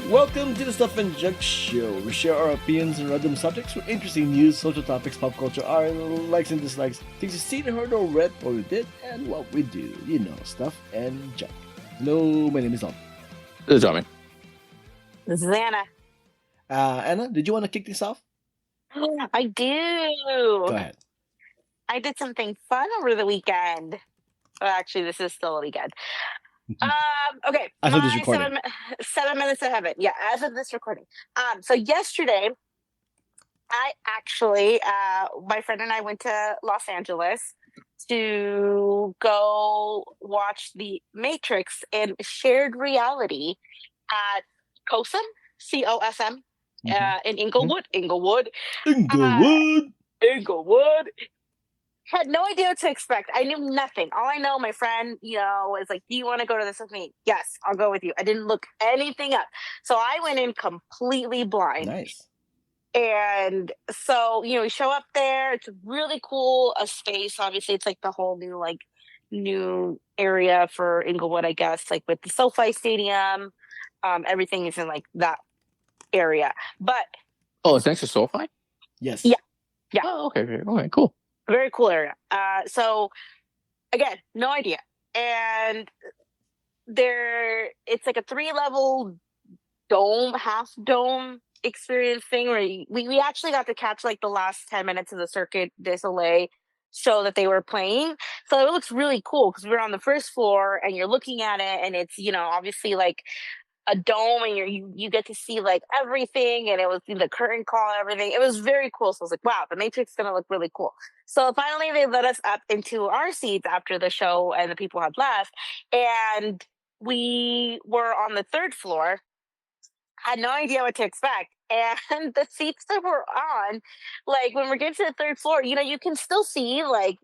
Welcome to the Stuff and Junk Show. We share our opinions on random subjects with interesting news, social topics, pop culture, our likes and dislikes, things you seen, heard, or read, or we did, and what we do. You know, Stuff and Junk. Hello, my name is Tom. This is Jiaming. This is Anna. Anna, did you want to kick this off? I do. Go ahead. I did something fun over the weekend. Well, actually, this is still a weekend. Okay. As of this recording. 7 minutes ahead of it. Yeah, as of this recording. So yesterday, I actually, my friend and I went to Los Angeles to go watch The Matrix in shared reality at COSM, COSM, in Inglewood. Inglewood. Had no idea what to expect. I knew nothing. All I know, my friend, was like, do you want to go to this with me? Yes, I'll go with you. I didn't look anything up. So I went in completely blind. Nice. And so, we show up there. It's really cool, a space. Obviously, it's like the whole new area for Inglewood, I guess, like with the SoFi Stadium. Everything is in like that area. But it's next to SoFi? Yes. Yeah. Oh, okay, cool. Very cool area. So again, no idea. And it's like a 3-level half dome experience thing where we actually got to catch like the last 10 minutes of the Circuit du Soleil show that they were playing. So it looks really cool because we're on the first floor and you're looking at it and it's, obviously like a dome and you get to see like everything, and it was the curtain call and everything. It was very cool. So I was like, wow, the Matrix is gonna look really cool. So finally they let us up into our seats after the show and the people had left, and we were on the 3rd floor. Had no idea what to expect. And the seats that we're on, like when we're getting to the 3rd floor, you can still see like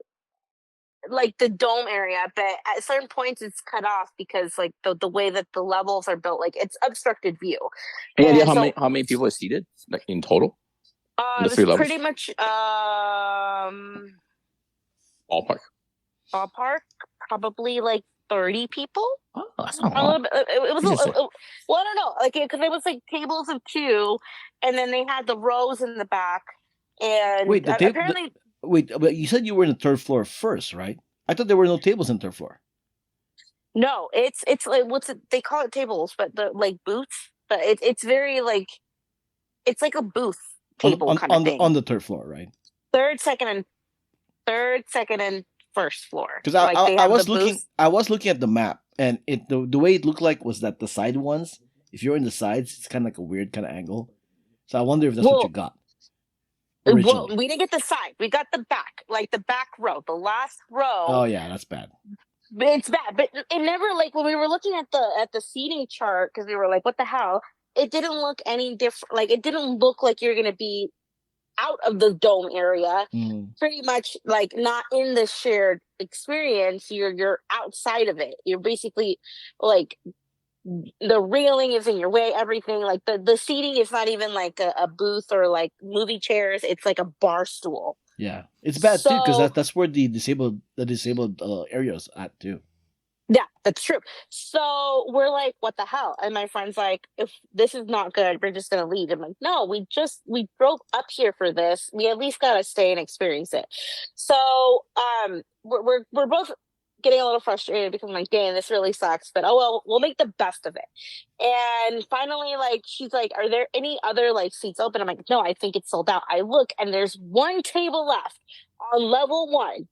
the dome area, but at certain points it's cut off because like the way that the levels are built, like it's obstructed view. Any idea how many people are seated, like in total? The 3 levels? Pretty much ballpark, probably like 30 people. Oh, that's not a little bit. It was well, I don't know, like because it was like tables of 2, and then they had the rows in the back, and Wait, apparently. Wait, but you said you were in the 3rd floor first, right? I thought there were no tables in the 3rd floor. No, it's like they call it tables, but the like booths. But it's very like it's like a booth table kind of thing on the 3rd floor, right? Third, second, and first floor. Because I was looking at the map, and the way it looked like was that the side ones, if you're in the sides, it's kind of like a weird kind of angle. So I wonder if that's what you got. Well, we didn't get the side. We got the back, like the back row, the last row. Oh yeah, that's bad. It's bad, but it never, like when we were looking at the seating chart, because we were like, what the hell? It didn't look any different. Like it didn't look like you're gonna be out of the dome area. Pretty much like not in the shared experience. You're outside of it. You're basically like the railing is in your way, everything, like the seating is not even like a booth or like movie chairs. It's like a bar stool. Yeah, it's bad too because that's where the disabled areas at too. Yeah, that's true. So we're like, what the hell? And my friend's like, if this is not good, we're just gonna leave. I'm like, no, we drove up here for this. We at least gotta stay and experience it. So we're both getting a little frustrated because I'm like, dang, this really sucks, but oh well, we'll make the best of it. And finally, like, she's like, are there any other like seats open? I'm like, no, I think it's sold out. I look and there's one table left on level 1.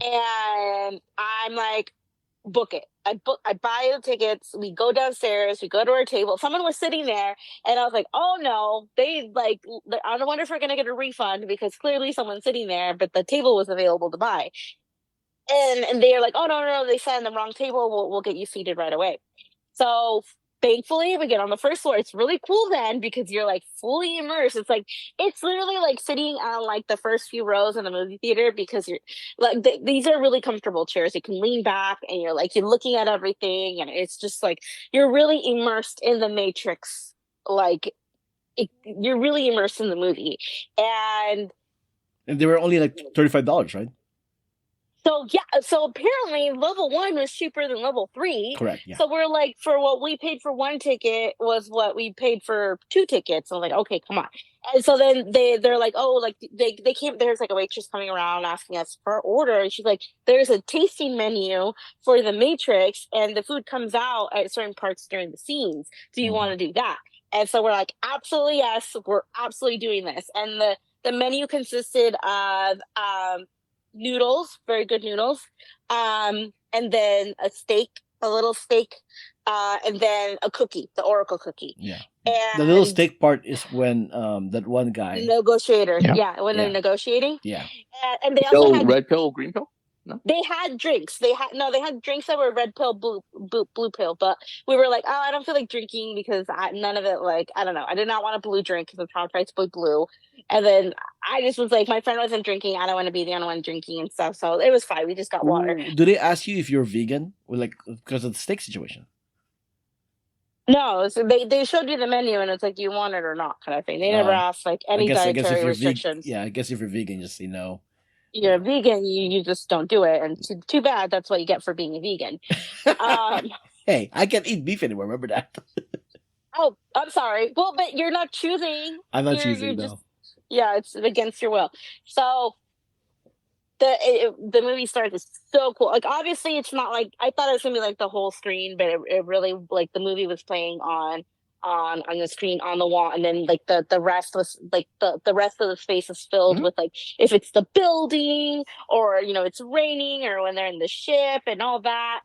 And I'm like, book it. I buy the tickets. We go downstairs. We go to our table. Someone was sitting there, and I was like, "Oh no!" They like. I don't wonder if we're gonna get a refund because clearly someone's sitting there, but the table was available to buy. And they're like, oh, no, they sat in the wrong table. We'll get you seated right away. So thankfully, we get on the first floor. It's really cool then because you're like fully immersed. It's like, it's literally like sitting on like the first few rows in the movie theater because you're like, these are really comfortable chairs. You can lean back and you're looking at everything. And it's just like, you're really immersed in the Matrix. Like you're really immersed in the movie. And they were only like $35, right? So yeah, so apparently level 1 was cheaper than level 3. Correct. Yeah. So we're like, for what we paid for 1 ticket was what we paid for 2 tickets. I'm like, okay, come on. And so then they're like, oh, like they came. There's like a waitress coming around asking us for our order, and she's like, there's a tasting menu for the Matrix, and the food comes out at certain parts during the scenes. Do you want to do that? And so we're like, absolutely yes, we're absolutely doing this. And the menu consisted of noodles, very good noodles, and then a steak, a little steak, and then a cookie, the Oracle cookie. Yeah. And The little steak part is when that one guy. Negotiator. Yeah. Yeah, when they're negotiating. Yeah. And they also had red pill, green pill. No, they had drinks. They had drinks that were red pill, blue pill. But we were like, oh, I don't feel like drinking because none of it. Like, I don't know. I did not want a blue drink because the tried to put blue. And then I just was like, my friend wasn't drinking. I don't want to be the only one drinking and stuff. So it was fine. We just got water. Ooh, do they ask you if you're vegan, or like because of the steak situation? No, so they showed you the menu and it's like, do you want it or not, kind of thing. They never asked like any I guess dietary if you're restrictions. I guess if you're vegan, just say no. You're a vegan, you just don't do it, and too bad. That's what you get for being a vegan. Hey, I can't eat beef anymore. Remember that? Oh, I'm sorry. Well, but you're not choosing. I'm not choosing. No. Yeah, it's against your will. So the movie starts is so cool. Like, obviously, it's not like I thought it was gonna be like the whole screen, but it really, like, the movie was playing on the screen on the wall, and then like the rest was like the rest of the space is filled with, like, if it's the building, or it's raining, or when they're in the ship and all that.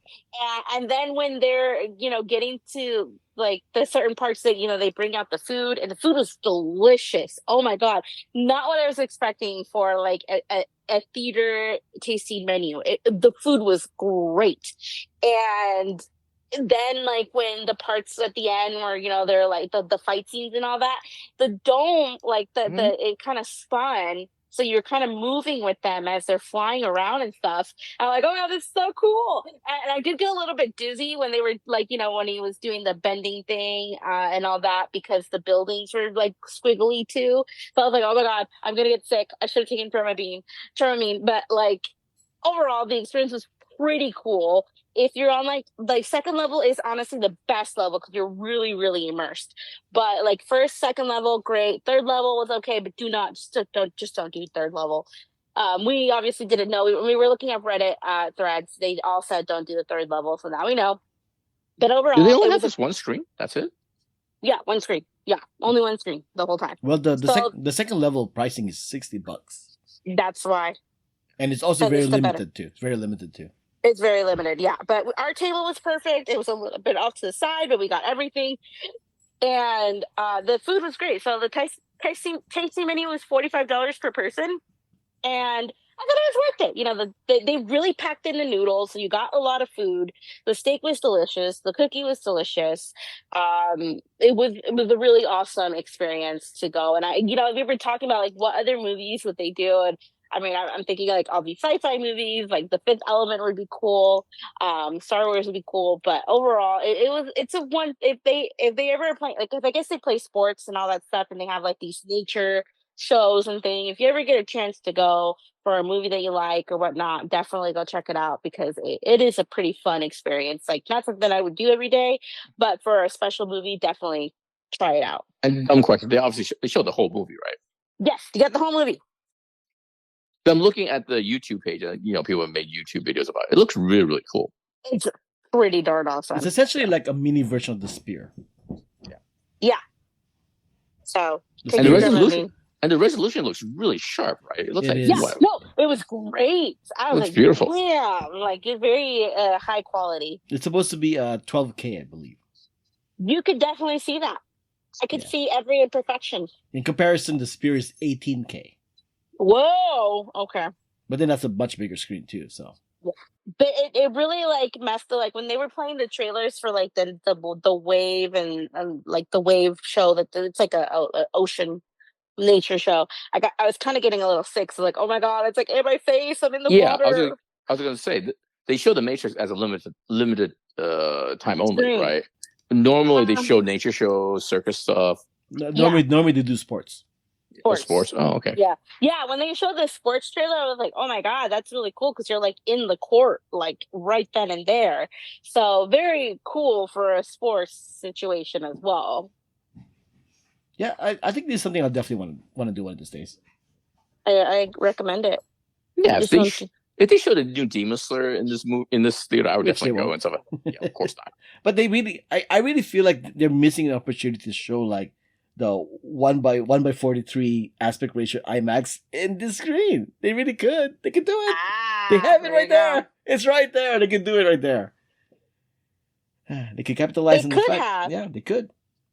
And then when they're getting to like the certain parts that they bring out the food, and the food was delicious. Oh my god, not what I was expecting for like a theater tasting menu. The food was great. And then, like, when the parts at the end where they're like the fight scenes and all that, the dome, like the it kind of spun, so you're kind of moving with them as they're flying around and stuff. I'm like, oh wow, this is so cool. And I did get a little bit dizzy when they were like, when he was doing the bending thing and all that, because the buildings were like squiggly too. So I was like, oh my god, I'm gonna get sick. I should have taken Dramamine. But like, overall, the experience was pretty cool. If you're on like second level is honestly the best level because you're really, really immersed. But like first, second level, great. Third level was okay, but don't do third level. We obviously didn't know. When we were looking at Reddit threads, they all said don't do the third level, so now we know. But overall, do they only have this one screen? That's it? Yeah, one screen. Yeah, only one screen the whole time. Well, the second level pricing is $60. That's why. And it's also very limited too. It's very limited too. It's very limited, yeah. But our table was perfect. It was a little bit off to the side, but we got everything. And the food was great. So the tasting menu was $45 per person. And I thought it was worth it. They really packed in the noodles, so you got a lot of food. The steak was delicious. The cookie was delicious. It was a really awesome experience to go. And we were talking about like what other movies would they do, and I mean, I'm thinking like all these sci-fi movies, like The Fifth Element would be cool. Star Wars would be cool, but overall, it's a one. If they ever play, like, if I guess they play sports and all that stuff, and they have like these nature shows and things. If you ever get a chance to go for a movie that you like or whatnot, definitely go check it out, because it is a pretty fun experience. Like, not something I would do every day, but for a special movie, definitely try it out. And dumb question: they obviously they showed the whole movie, right? Yes, you got the whole movie. I'm looking at the YouTube page, and people have made YouTube videos about it. It looks really, really cool. It's pretty darn awesome. It's essentially like a mini version of the Spear. Yeah. So, and the resolution looks really sharp, right? It looks like it was great. I was like, beautiful. Yeah, like it's very high quality. It's supposed to be 12K, I believe. You could definitely see that. I could see every imperfection. In comparison, the Spear is 18K. Whoa. Okay. But then that's a much bigger screen too. So. Yeah. But it really like messed up. Like when they were playing the trailers for like the wave and like the wave show, that it's like a ocean nature show. I was kind of getting a little sick. So like, oh my god, it's like in my face. I'm in the water. I was going to say they show the Matrix as a limited time only, right? Normally they show nature shows, circus stuff. Normally they do sports. Sports. Oh, okay. Yeah. When they showed the sports trailer, I was like, "Oh my god, that's really cool!" Because you're like in the court, like right then and there. So very cool for a sports situation as well. Yeah, I think this is something I definitely want to do one of these days. I recommend it. Yeah, if they showed a new Demon Slayer in this theater, I would Which definitely they go won't. and stuff. Yeah, of course not. But I really feel like they're missing an opportunity to show like the 1:43 aspect ratio IMAX in the screen. They really could. They could do it. They have it There right you go. there. It's right there. They can do it right there. They could capitalize They on the could fact. have. Yeah, they could.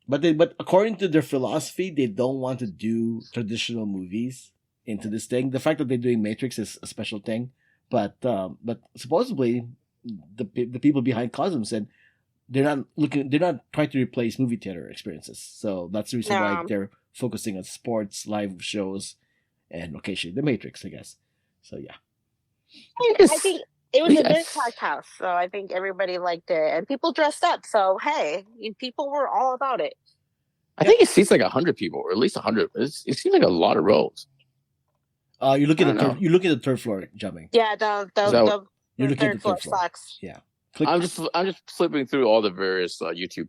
But according to their philosophy, they don't want to do traditional movies into this thing. The fact that they're doing Matrix is a special thing. But supposedly the people behind COSM said they're not trying to replace movie theater experiences. So that's the reason why No. they're focusing on sports, live shows, and occasionally the Matrix, I guess. So yeah. I think it was a Yeah. very packed house, so I think everybody liked it, and people dressed up. So hey, people were all about it. I think it seats like 100 people, or at least 100. It seems like a lot of rows. You look at I don't know. you look at the third floor, Jiaming. Yeah, Is that You're the looking at third the floor third floor. sucks. Yeah. Click. I'm just flipping through all the various YouTube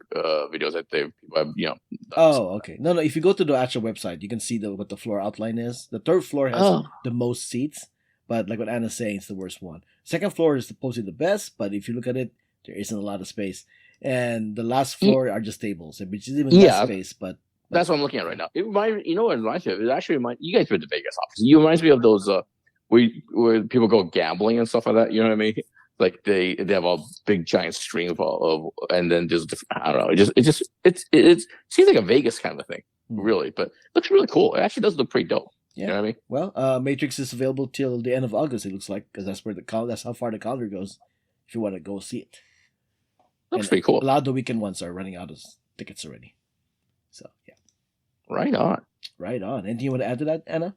videos that people have, done. Oh, okay. No. If you go to the actual website, you can see what the floor outline is. The third floor has the most seats, but like what Anna's saying, it's the worst one. Second floor is supposedly the best, but if you look at it, there isn't a lot of space. And the last floor are just tables, which is even less space. But that's what I'm looking at right now. It reminds you know what it reminds me of? It actually reminds you guys were at the Vegas office. It reminds me of those where people go gambling and stuff like that. You know what I mean? Like they have a big giant screen of and then just I don't know. It seems like a Vegas kind of a thing, really. But it looks really cool. It actually does look pretty dope. Yeah. You know what I mean? Well, Matrix is available till the end of August. It looks like because that's how far the calendar goes. If you want to go see it, Looks pretty cool. A lot of the weekend ones are running out of tickets already. So yeah. Right on. Right on. Anything you want to add to that, Anna?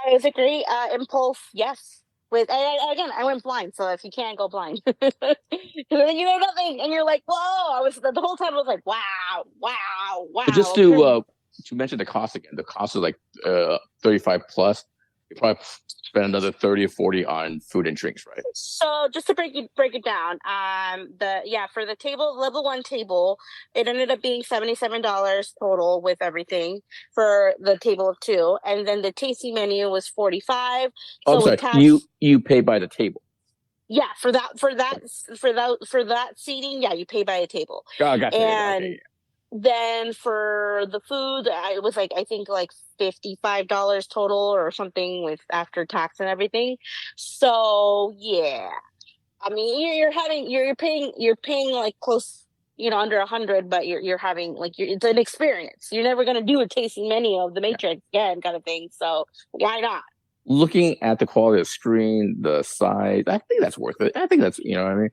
It was a great impulse. Yes. Again, I went blind, so if you can't go blind, then you know nothing, and you're like, "Whoa!" The whole time I was like, "Wow, wow, wow." But just to mention the cost again, the cost is like 35 plus. You probably spend another 30 or 40 on food and drinks, right? So just to break it down, for the level 1 table, it ended up being $77 total with everything for the table of 2, and then the tasting menu was $45. So I'm sorry, you pay by the table. Yeah, for that seating, yeah, you pay by a table. Oh, gotcha. And okay. then for the food, it was I think $55 total or something with after tax and everything. So yeah, I mean you're paying like close, under 100, but you're having it's an experience. You're never gonna do a tasting menu of the Matrix again, kind of thing. So why not? Looking at the quality of the screen, the size, I think that's worth it. I think that's what I mean.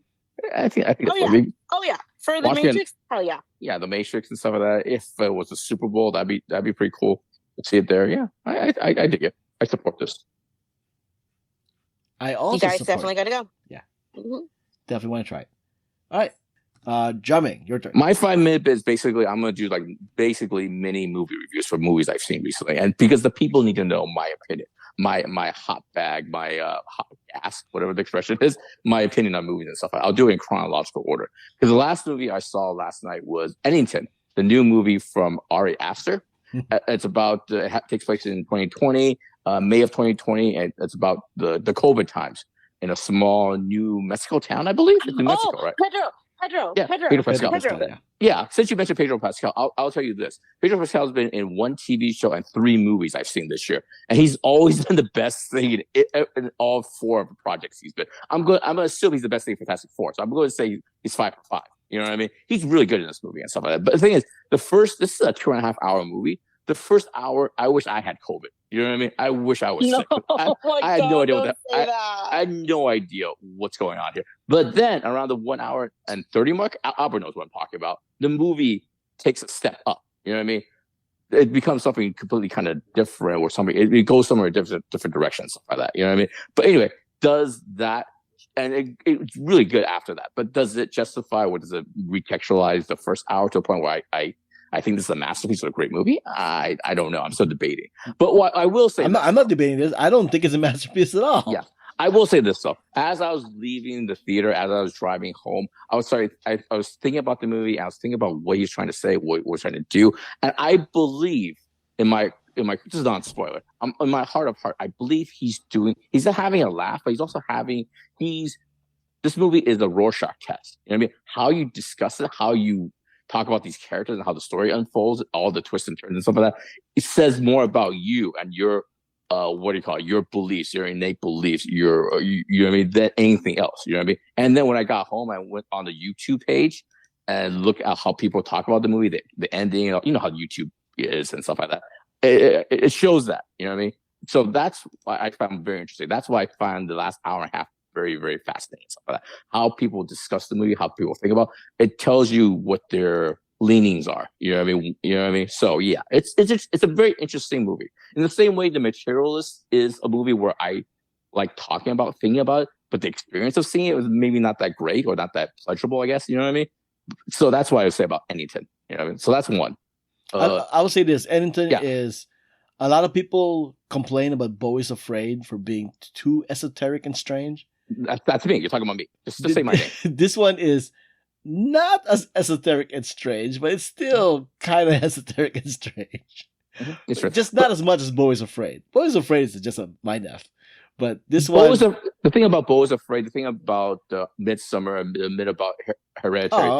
I think that's worth it. Oh yeah, for the Matrix, hell yeah. Yeah, the Matrix and stuff like that. If it was a Super Bowl, that'd be pretty cool to see it there. Yeah, I dig it. I support this. I also you guys definitely got to go. Yeah, definitely want to try it. All right, Jiaming, your turn. My 5-minute bit is basically I'm gonna do basically mini movie reviews for movies I've seen recently, and because the people need to know my opinion, my hot bag, my hot gas, whatever the expression is, my opinion on movies and stuff. I'll do it in chronological order because the last movie I saw last night was Eddington, the new movie from Ari Aster. It's about it takes place in 2020, May of 2020, and it's about the COVID times in a small New Mexico town, I believe. It's New Mexico, right? Pedro Pascal. Yeah, since you mentioned Pedro Pascal, I'll tell you this. Pedro Pascal has been in 1 TV show and 3 movies I've seen this year. And he's always been the best thing in all 4 of the projects he's been. I'm going to assume he's the best thing in Fantastic Four. So I'm going to say he's 5 for 5. You know what I mean? He's really good in this movie and stuff like that. But the thing is, this is a 2.5 hour movie. The first hour, I wish I had COVID. You know what I mean? I wish I was sick. I had no idea what that. I had no idea what's going on here. But then around the 1 hour and 30 mark, Albert knows what I'm talking about. The movie takes a step up. You know what I mean? It becomes something completely kind of different, or something. It goes somewhere different directions, stuff like that. You know what I mean? But anyway, does that, and it's really good after that. But does it justify, or does it recontextualize the first hour to a point where I think this is a masterpiece or a great movie. I don't know. I'm still debating. But what I will say, I'm not debating this. I don't think it's a masterpiece at all. Yeah. I will say this though. As I was leaving the theater, as I was driving home, I was thinking about the movie. I was thinking about what he's trying to say, what we're trying to do, and I believe in my this is not a spoiler. In my heart of heart, I believe he's not having a laugh, but this movie is the Rorschach test. You know what I mean? How you discuss it, how you talk about these characters, and how the story unfolds, all the twists and turns and stuff like that. It says more about you and your what do you call it? Your beliefs, your innate beliefs, you know what I mean, than anything else. You know what I mean? And then when I got home, I went on the YouTube page and look at how people talk about the movie, the ending. You know how YouTube is and stuff like that. It shows that. You know what I mean? So that's why I found very interesting. That's why I found the last hour and a half very, very fascinating. Stuff like that. How people discuss the movie, how people think about it, tells you what their leanings are. You know what I mean? You know what I mean? So yeah, it's a very interesting movie. In the same way, The Materialist is a movie where I like talking about, thinking about it, but the experience of seeing it was maybe not that great or not that pleasurable, I guess. You know what I mean? So that's what I would say about Ennington. You know what I mean? So that's one. I would say this. Ennington is a lot of people complain about Beau is Afraid for being too esoteric and strange. That's me. You're talking about me. Just say my name. This one is not as esoteric and strange, but it's still kind of esoteric and strange. It's just not as much as Beau is Afraid. Beau is Afraid is just a mind F. But this one... the thing about Beau is Afraid, the thing about Midsummer, and the bit about Hereditary,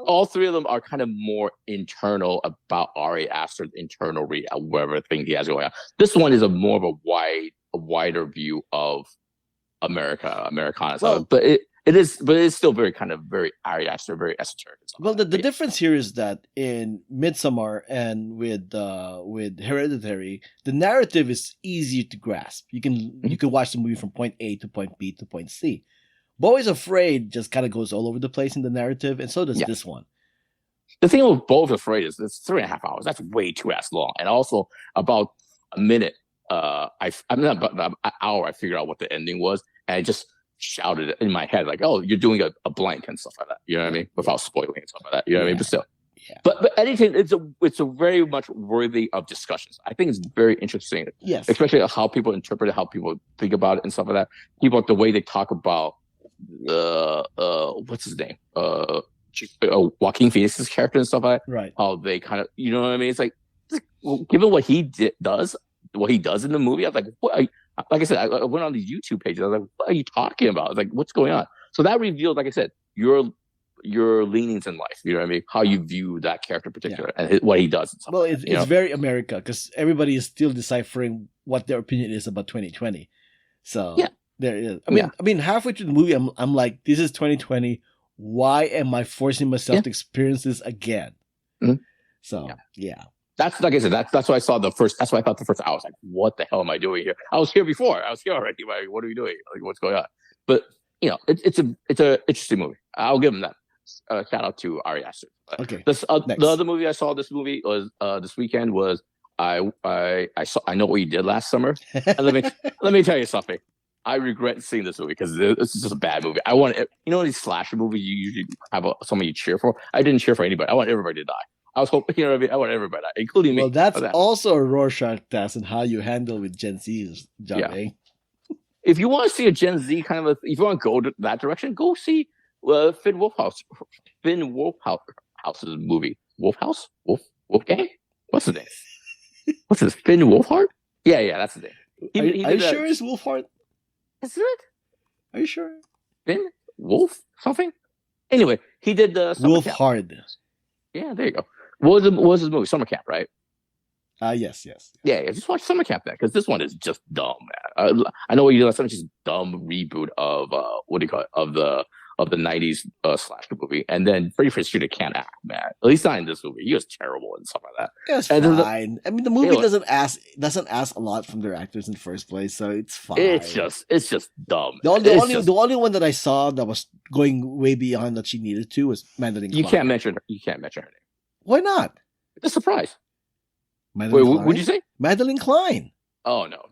all three of them are kind of more internal about Ari Aster's internal whatever thing he has going on. This one is more of a wider view of Americana. But it's still very kind of very Ari Aster, very esoteric. Well, the difference here is that in Midsummer and with Hereditary, the narrative is easier to grasp. You can watch the movie from point A to point B to point C. Beau is Afraid just kind of goes all over the place in the narrative, and so does this one. The thing with Beau is Afraid is it's 3.5 hours. That's way too long, and also about a minute. I'm not about an hour. I figured out what the ending was, and I just shouted it in my head like, "Oh, you're doing a blank" and stuff like that. You know what I mean? Without spoiling and stuff like that. You know what I mean? But still, but anything, it's a very much worthy of discussions. I think it's very interesting. Yes, especially how people interpret it, how people think about it, and stuff like that. People, the way they talk about what's his name? Joaquin Phoenix's character and stuff like that. Right. How they kind of, you know what I mean? It's like given what he does in the movie, I was like, what? Like I said, I went on these YouTube pages. I was like, what are you talking about? I was like, what's going on? So that revealed, like I said, your leanings in life. You know what I mean? How you view that character in particular and what he does. Well, it's very America because everybody is still deciphering what their opinion is about 2020. So there is. I mean, halfway through the movie, I'm like, this is 2020. Why am I forcing myself to experience this again? Mm-hmm. So That's like I said. That's why I saw the first. That's why I thought the first hour. I was like, "What the hell am I doing here?" I was here before. I was here already. Like, what are we doing? Like, what's going on? But it's a interesting movie. I'll give him that. Shout out to Ari Aster. Okay. The other movie I saw this weekend was I Know What You Did Last Summer. And let me tell you something. I regret seeing this movie because this is just a bad movie. I want these slasher movies you usually have someone you cheer for. I didn't cheer for anybody. I want everybody to die. I was hoping, you know what I mean? I want everybody to die, including me. Well, that's also a Rorschach test and how you handle with Gen Z's, Jiaming. If you want to see a Gen Z kind of if you want to go that direction, go see Finn Wolfhouse's movie. Wolfgang? What's his name? What's his Finn Wolfhard? Yeah, that's his name. Are you sure it's Wolfhard? Is it? Are you sure? Finn Wolf something? Anyway, he did the Wolfhard. Yeah, there you go. What was his movie? Summer Camp, right? Yes. Yeah. Just watch Summer Camp then, because this one is just dumb, man. I know what you do. It's just dumb reboot of what do you call it? Of the 90s slasher movie, and then Freddy Fitzgerald can't act, man. At least not in this movie. He was terrible and stuff like that. Yeah, it's fine. I mean, the movie doesn't ask a lot from their actors in the first place, so it's fine. It's just dumb. The only one that I saw that was going way beyond what she needed to was Madeline Klein. You can't mention her name. Why not? It's a surprise. Wait, what'd you say? Madeline Klein. Oh no.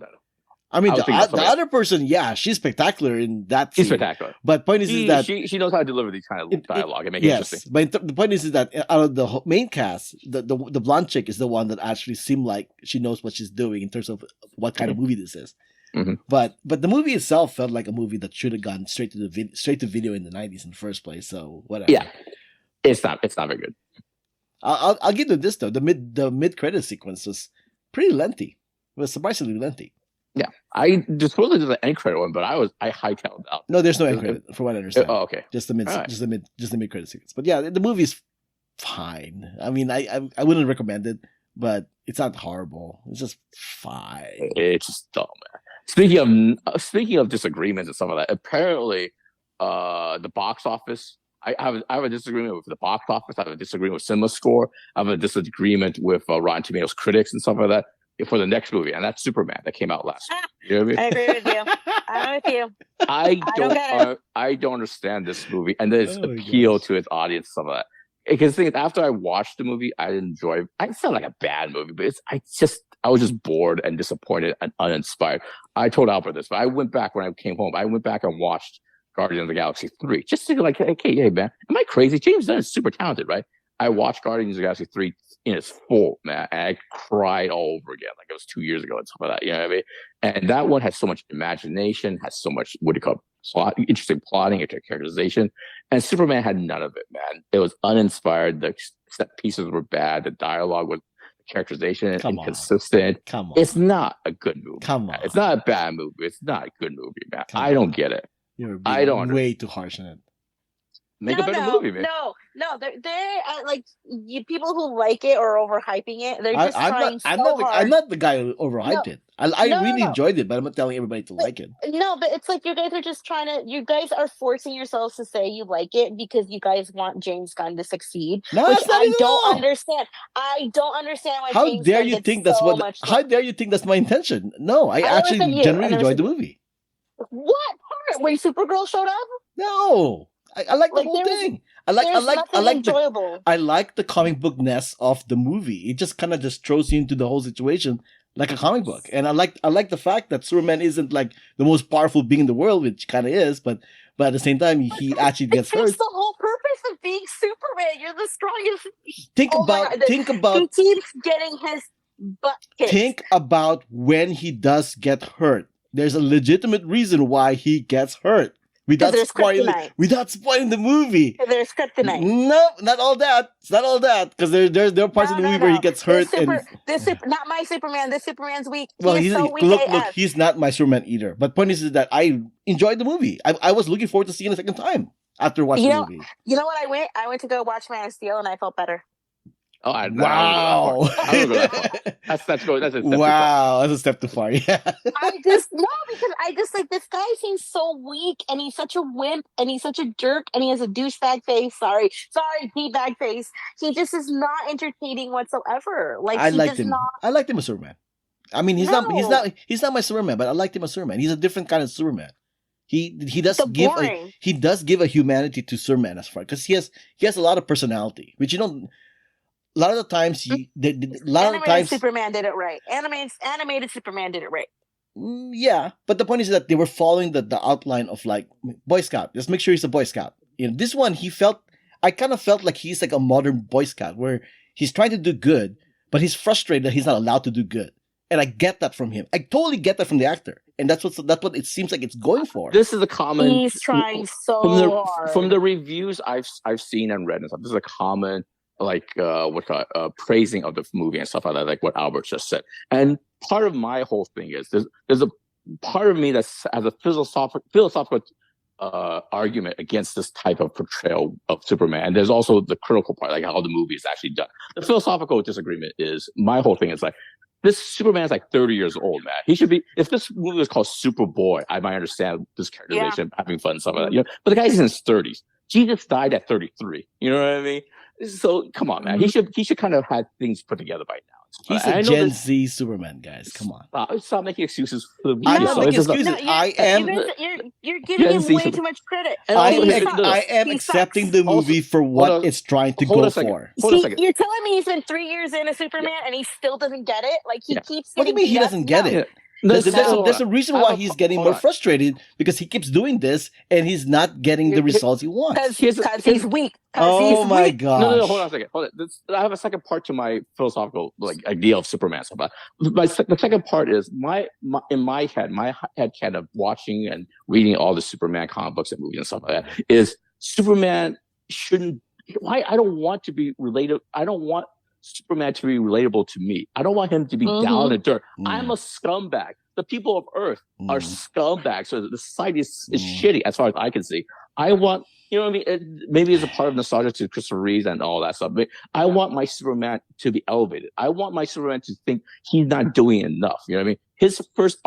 I mean, I would think that's the something- other person, yeah, she's spectacular in that She's scene. spectacular. But point is that She knows how to deliver these kind of dialogue and make it yes, interesting. but the point is that out of the main cast, the blonde chick is the one that actually seemed like she knows what she's doing in terms of what kind of movie this is. Mhm. But the movie itself felt like a movie that should have gone straight to video in the 90s in the first place. So whatever. Yeah, it's not very good. I'll give them this though. The mid credit sequence was pretty lengthy. It was surprisingly lengthy. Yeah, I just supposedly there's an end credit one, but I hightailed out. No, there's no end credit from what I understand. Oh, okay. Just the mid, All right. just the mid credit sequence. But yeah, the movie's fine. I mean, I wouldn't recommend it, but it's not horrible. It's just fine. It's just dumb, man. Speaking of disagreements and stuff like that, apparently, the box office. I have a disagreement with the box office. I have a disagreement with Cinema Score. I have a disagreement with Rotten Tomatoes critics and stuff like that for the next movie, and that's Superman that came out last week. You know what I mean? I agree with you. I'm with you. I don't understand this movie and its Oh my appeal gosh. to its audience, some of that. Because the thing is, after I watched the movie, I enjoyed. It's not like a bad movie, but I was just bored and disappointed and uninspired. I told Albert this, but I went back when I came home. I went back and watched Guardians of the Galaxy 3 just to like, okay, hey man, am I crazy? James Gunn is super talented, right? I watched Guardians of the Galaxy 3 in its full, man, and I cried all over again, like it was 2 years ago and stuff like that. You know what I mean? And that one has so much imagination, has so much interesting plotting, characterization, and Superman had none of it, man. It was uninspired. The set pieces were bad. The dialogue was characterization inconsistent. Come on, it's not a good movie. Come man. on. It's not a bad movie. It's not a good movie, man. Come I don't get it. You're I don't way too harsh on it. Make a better movie, man. No, they're like people who like it or overhyping it. They're just trying so hard. I'm not the guy who overhyped it. I really enjoyed it, but I'm not telling everybody to like it. No, but it's like you guys are just trying to. You guys are forcing yourselves to say you like it because you guys want James Gunn to succeed. No, which that's not I at don't all. understand. I don't understand why. How James dare Gunn you gets think that's so what? much How dare you think that's my intention? No, I understand actually you. genuinely I enjoyed the understand- movie. What part when Supergirl showed up? No, I like the Like, whole there was- thing. I like nothing the enjoyable. I like the comic book ness of the movie. It just kind of just throws you into the whole situation like a comic book. And I like the fact that Superman isn't like the most powerful being in the world, which kind of is, but at the same time he actually gets That's hurt. the whole purpose of being Superman. You're the strongest. Think Oh my about God, He keeps getting his butt kicked. think about when he does get hurt. There's a legitimate reason why he gets hurt. Without there's spoiling the movie. There's kryptonite. No, not all that. It's not all that. Because there are parts of the movie where he gets hurt Not my Superman. This Superman's weak. Well, He is so weak look, AF. he's not my Superman either. But point is that I enjoyed the movie. I was looking forward to seeing it a second time after watching the movie. You know what I went? I went to go watch Man of Steel and I felt better. Wow. I don't go that far. That's a step too far. Wow, that's a step too far. Yeah. because I just like this guy seems so weak and he's such a wimp and he's such a jerk and he has a douchebag face. Sorry, D-bag face. He just is not entertaining whatsoever. Like I liked him. I liked him as Superman. I mean, he's not my Superman, but I liked him as Superman. He's a different kind of Superman. He does give a humanity to Superman as far because he has a lot of personality, which you don't. A lot of the times, Superman did it right. Animated Superman did it right. Yeah, but the point is that they were following the outline of like Boy Scout. Just make sure he's a Boy Scout. You know, this one I kind of felt like he's like a modern Boy Scout where he's trying to do good, but he's frustrated that he's not allowed to do good. And I get that from him. I totally get that from the actor, and that's what it seems like it's going for. This is a common. He's trying so hard. From the reviews I've seen and read and stuff. This is a common praising of the movie and stuff like that, like what Albert just said. And part of my whole thing is there's a part of me that has a philosophical argument against this type of portrayal of Superman. And there's also the critical part, like how the movie is actually done. The philosophical disagreement is my whole thing is like this Superman is like 30 years old, man. He should be. If this movie was called Superboy, I might understand this characterization, having fun and stuff like that. You know, but the guy's in his 30s. Jesus died at 33. You know what I mean? So come on, man. He should kind of have things put together by now. He's a Gen Z Superman, guys. Come on. Stop making excuses for the movie. I'm not making excuses. You're giving him way too much credit. I am accepting the movie for what it's trying to go for. Hold a second. You're telling me he's been 3 years into Superman and he still doesn't get it? Like he keeps. What do you mean he doesn't get it? There's a reason why he's getting more frustrated, because he keeps doing this and he's not getting the results he wants. Because he's weak. Oh my god! No, hold on a second. Hold on. I have a second part to my philosophical idea of Superman. So, the second part is in my head kind of watching and reading all the Superman comic books and movies and stuff like that is Superman shouldn't. Why I don't want to be related. I don't want Superman to be relatable to me. I don't want him to be down in the dirt. I'm a scumbag. The people of Earth are scumbags. So the society is shitty as far as I can see. I want, you know what I mean? Maybe it's a part of nostalgia to Christopher Reeve and all that stuff. But I want my Superman to be elevated. I want my Superman to think he's not doing enough. You know what I mean? His first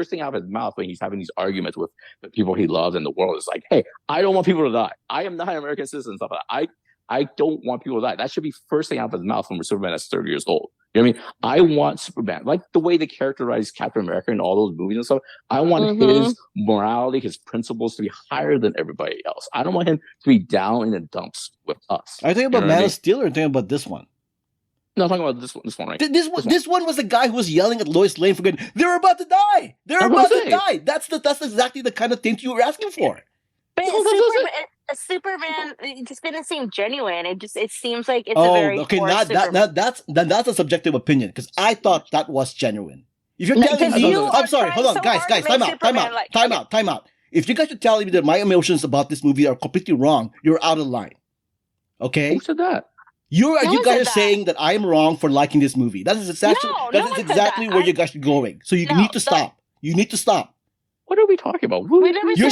thing out of his mouth when he's having these arguments with the people he loves in the world is like, hey, I don't want people to die. I am not an American citizen and stuff like that. I don't want people to die. That should be first thing out of his mouth when Superman is 30 years old. You know what I mean? I want Superman, like the way they characterize Captain America in all those movies and stuff. I want his morality, his principles to be higher than everybody else. I don't want him to be down in the dumps with us. Are you talking about Man of Steel or are you talking about this one? No, I'm talking about this one right This one was the guy who was yelling at Lois Lane for going, they're about to die! They're about to die! That's exactly the kind of thing you were asking for. But Superman, it just didn't seem genuine. It seems like it's a very that's a subjective opinion, because I thought that was genuine. If you're telling me, I'm sorry, hold on, guys, time out. If you guys are telling me that my emotions about this movie are completely wrong, you're out of line. Okay? Who said that? You guys are saying that I am wrong for liking this movie. That is exactly where you guys are going. So you need to stop. You need to stop. What are we talking about? You're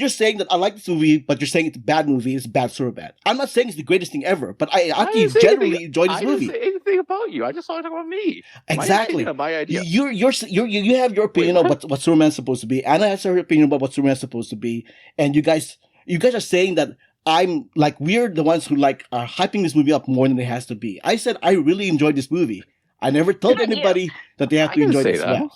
saying that I like this movie, but you're saying it's a bad movie. It's bad, super bad. I'm not saying it's the greatest thing ever, but I actually generally enjoy this movie. I didn't say anything about you. I just want to talk about me. Exactly. My idea. You have your opinion of what Superman's supposed to be. Anna has her opinion about what Superman's supposed to be, and you guys are saying that I'm like we're the ones who like are hyping this movie up more than it has to be. I said I really enjoyed this movie. I never told anybody that they have to enjoy this movie.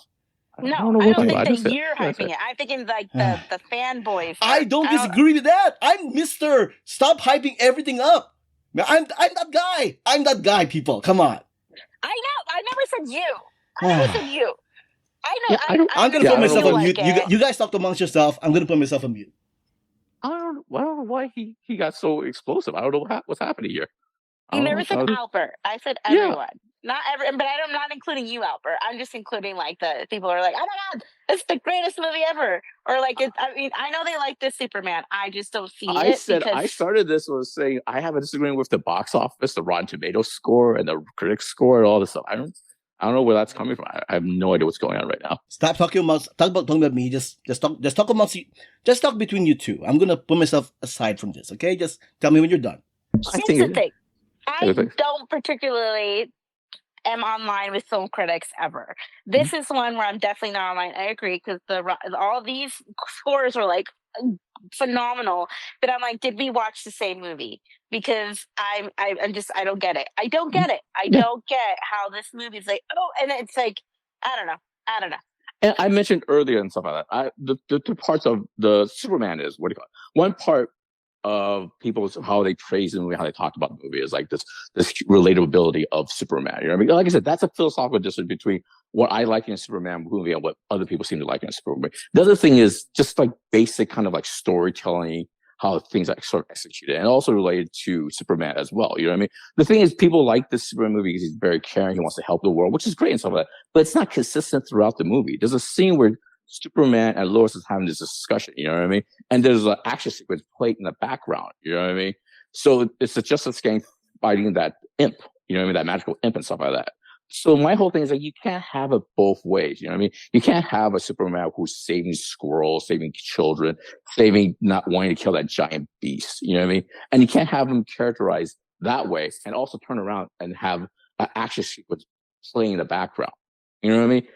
No, I don't think that you're hyping it. I'm thinking like the fanboys. I don't disagree with that. I'm Mr. Stop hyping everything up. I'm that guy. I'm that guy, people. Come on. I know. I never said you. I never said you. I know. I'm going to put myself on mute. You guys talk amongst yourself. I'm going to put myself on mute. I don't know why he got so explosive. I don't know what's happening here. You never said Albert. I said everyone. Not every, but I'm not including you, Albert. I'm just including like the people who are like, oh my god, it's the greatest movie ever, or like I mean, I know they like this Superman. I just don't see it. I started this was saying I have a disagreement with the box office, the Rotten Tomatoes score, and the critics score, and all this stuff. I don't know where that's coming from. I have no idea what's going on right now. Stop talking about me. Just talk between you two. I'm gonna put myself aside from this. Okay, just tell me when you're done. Here's the thing. I don't particularly am online with film critics ever. This is one where I'm definitely not online. I agree, because all these scores are like phenomenal. But I'm like, did we watch the same movie? Because I'm just I don't get it. I don't get it. I don't get how this movie is like, oh, and it's like I don't know. And I mentioned earlier and stuff like that. The two parts of the Superman is what do you call it? One part of people's how they praise the movie, how they talk about the movie is like this relatability of Superman. You know what I mean? Like I said, that's a philosophical difference between what I like in a Superman movie and what other people seem to like in a Superman movie. The other thing is just like basic kind of like storytelling, how things are sort of executed, and also related to Superman as well. You know what I mean? The thing is, people like this Superman movie because he's very caring, he wants to help the world, which is great and stuff like that, but it's not consistent throughout the movie. There's a scene where Superman and Lois is having this discussion, you know what I mean? And there's an action sequence played in the background, you know what I mean? So it's a Justice Gang fighting that imp, you know what I mean? That magical imp and stuff like that. So my whole thing is like, you can't have it both ways, you know what I mean? You can't have a Superman who's saving squirrels, saving children, not wanting to kill that giant beast, you know what I mean? And you can't have him characterized that way and also turn around and have an action sequence playing in the background, you know what I mean?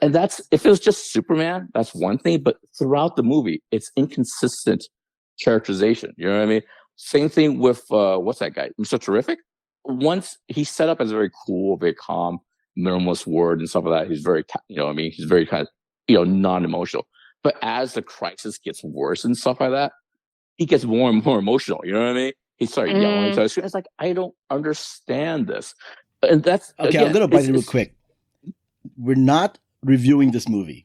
And that's, if it was just Superman, that's one thing, but throughout the movie, it's inconsistent characterization. You know what I mean? Same thing with, what's that guy? Mr. Terrific? Once he's set up as very cool, very calm, minimalist word and stuff like that. He's very, you know what I mean? He's very kind of, non-emotional. But as the crisis gets worse and stuff like that, he gets more and more emotional. You know what I mean? He started yelling. So it's like, I don't understand this. And that's, okay, again, I'm going to bite it real quick. We're not reviewing this movie.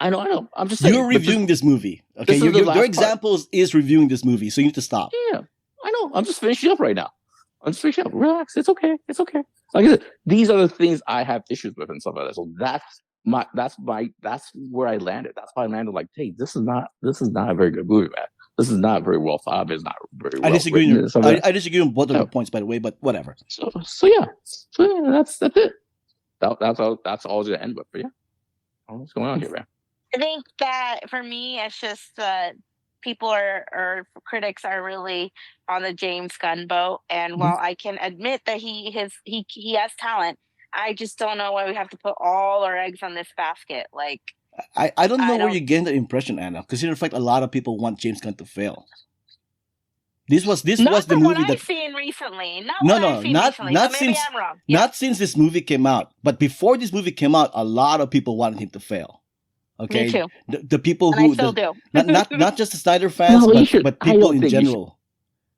I know. I'm just saying. You're reviewing this movie. Okay, your examples is reviewing this movie, so you need to stop. Yeah, I know. I'm just finishing up right now. I'm just finishing up. Relax. It's okay. It's okay. Like I said, these are the things I have issues with and stuff like that. So that's where I landed. That's why I landed. Like, hey, this is not a very good movie, man. This is not very well thought. It's not very well. I disagree on both of your points, by the way, but whatever. So yeah. That's it. That's all it's gonna end with. But yeah, what's going on here, man? I think that for me, it's just people or critics are really on the James Gunn boat, and while I can admit that he has talent, I just don't know why we have to put all our eggs on this basket. Like, I don't know where you're getting the impression, Anna, because in fact, a lot of people want James Gunn to fail. This was the movie that I've seen recently. Not since this movie came out, but before this movie came out, a lot of people wanted him to fail. Okay, me too. The people and who I still do. not just the Snyder fans, but people in general.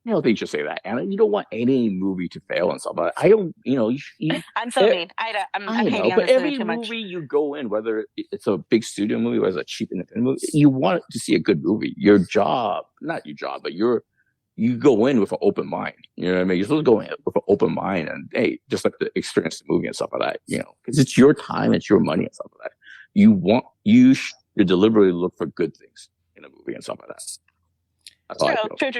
I don't think you should say that, Anna. You don't want any movie to fail and stuff. But I don't. I'm so mean. I'm hating on but this every too much. movie you go in, whether it's a big studio movie or it's a cheap independent movie, you want to see a good movie. Your job, not your job, but you go in with an open mind. You know what I mean? You're supposed to go in with an open mind and, hey, just like to experience the movie and stuff like that, because it's your time, it's your money and stuff like that. You deliberately look for good things in a movie and stuff like that.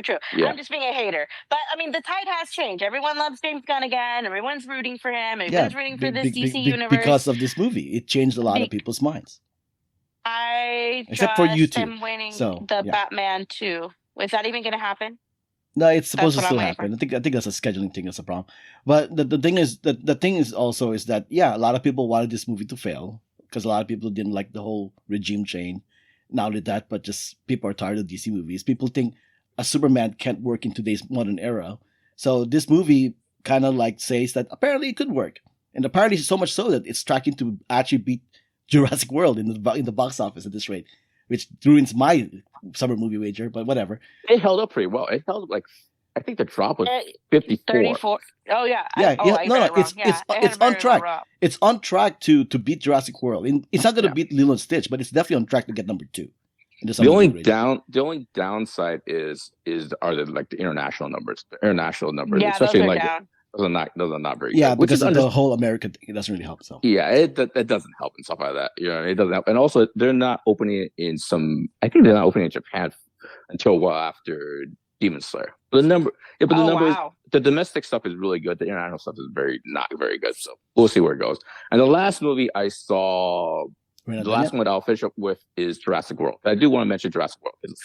True. Yeah. I'm just being a hater. But I mean, the tide has changed. Everyone loves James Gunn again. Everyone's rooting for him. Everyone's rooting for this DC universe. Because of this movie. It changed a lot of people's minds. Except for you two. I'm waiting Batman 2. Is that even going to happen? No, it's supposed to still happen. I think that's a scheduling thing. That's a problem. But the thing is that a lot of people wanted this movie to fail because a lot of people didn't like the whole regime change. Not only that, but just people are tired of DC movies. People think a Superman can't work in today's modern era. So this movie kind of like says that apparently it could work, and apparently so much so that it's tracking to actually beat Jurassic World in the box office at this rate, which ruins my summer movie wager. But whatever. It held up pretty well. It held up I think the drop was 54. 34. Oh yeah. It's on track. It's on track to beat Jurassic World. It's not going to beat Lilo and Stitch, but it's definitely on track to get number 2. The only downside are the international numbers. The international numbers, especially those are not very good. Yeah, because of the whole American thing, it doesn't really help. So yeah, it doesn't help and stuff like that. It doesn't help. And also, they're not opening it I think they're not opening in Japan until well after Demon Slayer. But the numbers, the domestic stuff is really good. The international stuff is not very good. So we'll see where it goes. And the last movie I saw, the last one I'll finish up with is Jurassic World. I do want to mention Jurassic World because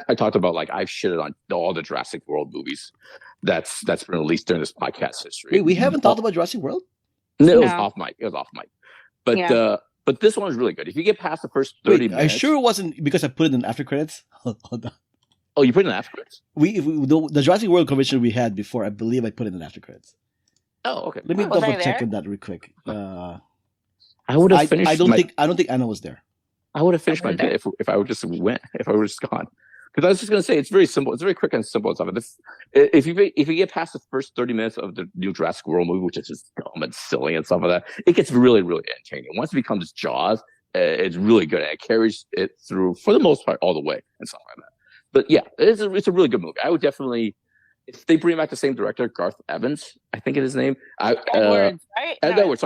I talked about I've shitted on all the Jurassic World movies that's been released during this podcast history. Wait, we haven't talked about Jurassic World? No, it was off mic. But this one is really good. If you get past the first 30 minutes. I sure it wasn't because I put it in after credits. Hold on. Oh, you put it in after credits? The Jurassic World convention we had before, I believe I put it in after credits. Oh, okay. Let me double check on that real quick. I would have finished. I don't think Anna was there. I would have finished my bit if I would just went. If I would just gone. Because I was just gonna say it's very simple. It's very quick and simple and stuff. If you get past the first 30 minutes of the new Jurassic World movie, which is just dumb and silly and stuff like that, it gets really, really entertaining. Once it becomes Jaws, it's really good and it carries it through for the most part all the way and stuff like that. But yeah, it's a really good movie. I would definitely, if they bring back the same director, Garth Evans, I think is his name. Edwards, right? Edwards.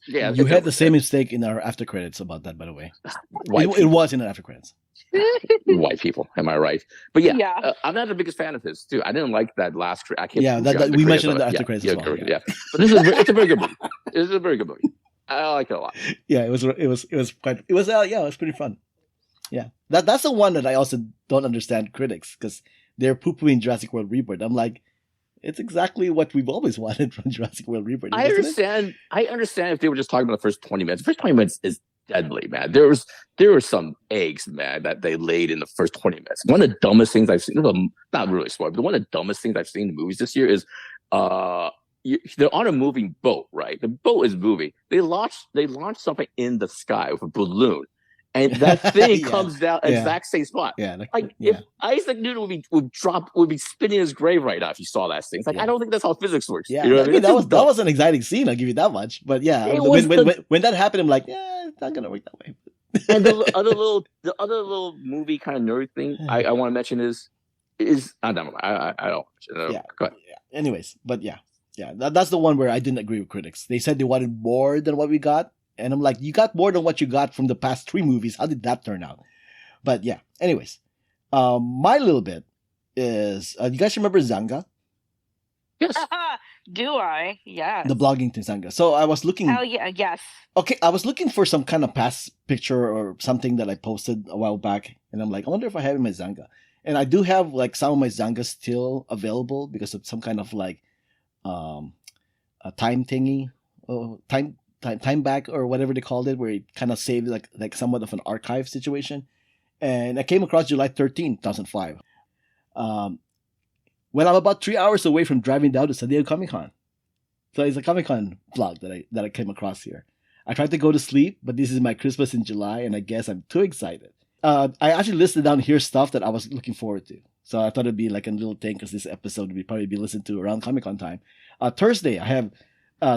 Yeah, you had the same mistake in our after credits about that, by the way. It was in the after credits. White people, am I right? But I'm not the biggest fan of his too. I didn't like that last. We mentioned in the after credits as well. Yeah, but it's a very good movie. It's a very good movie. I like it a lot. Yeah, it was pretty fun. Yeah, that's the one that I also don't understand critics because they're poo-pooing Jurassic World Rebirth. I'm like, it's exactly what we've always wanted from Jurassic World Rebirth. I understand if they were just talking about the first 20 minutes. The first 20 minutes is deadly, man. There were some eggs, man, that they laid in the first 20 minutes. One of the dumbest things I've seen, not really spoiled, but one of the dumbest things I've seen in the movies this year is they're on a moving boat, right? The boat is moving. They launched something in the sky with a balloon. and that thing Yeah. comes down Yeah. exact same spot. Yeah. Like Yeah. if Isaac Newton would be spinning his grave right now if he saw that thing. It's like Yeah. I don't think that's how physics works. Yeah, You know what I mean That's that just dumb. was an exciting scene. I'll give you that much. But yeah, It was when that happened, I'm like, yeah, it's not gonna work that way. And the other little movie kind of nerd thing I want to mention is I don't know. I don't. Yeah. Go ahead. Yeah. Anyways, but yeah, that's the one where I didn't agree with critics. They said they wanted more than what we got, and I'm like, you got more than what you got from the past 3 movies. How did that turn out? But yeah. Anyways, my little bit is you guys remember Zanga? Yes. Do I? Yes. The blogging thing, Zanga. So I was looking. Oh yeah, yes. Okay, I was looking for some kind of past picture or something that I posted a while back, and I'm like, I wonder if I have my Zanga. And I do have like some of my Zangas still available because of some kind of like a time thingy, time back or whatever they called it, where it kind of saved like somewhat of an archive situation. And I came across July 13, 2005. When I'm about 3 hours away from driving down to San Diego Comic Con. So it's a Comic Con vlog that I came across here. I tried to go to sleep, but this is my Christmas in July, and I guess I'm too excited. I actually listed down here stuff that I was looking forward to. So I thought it'd be like a little thing because this episode would probably be listened to around Comic Con time. Thursday, I have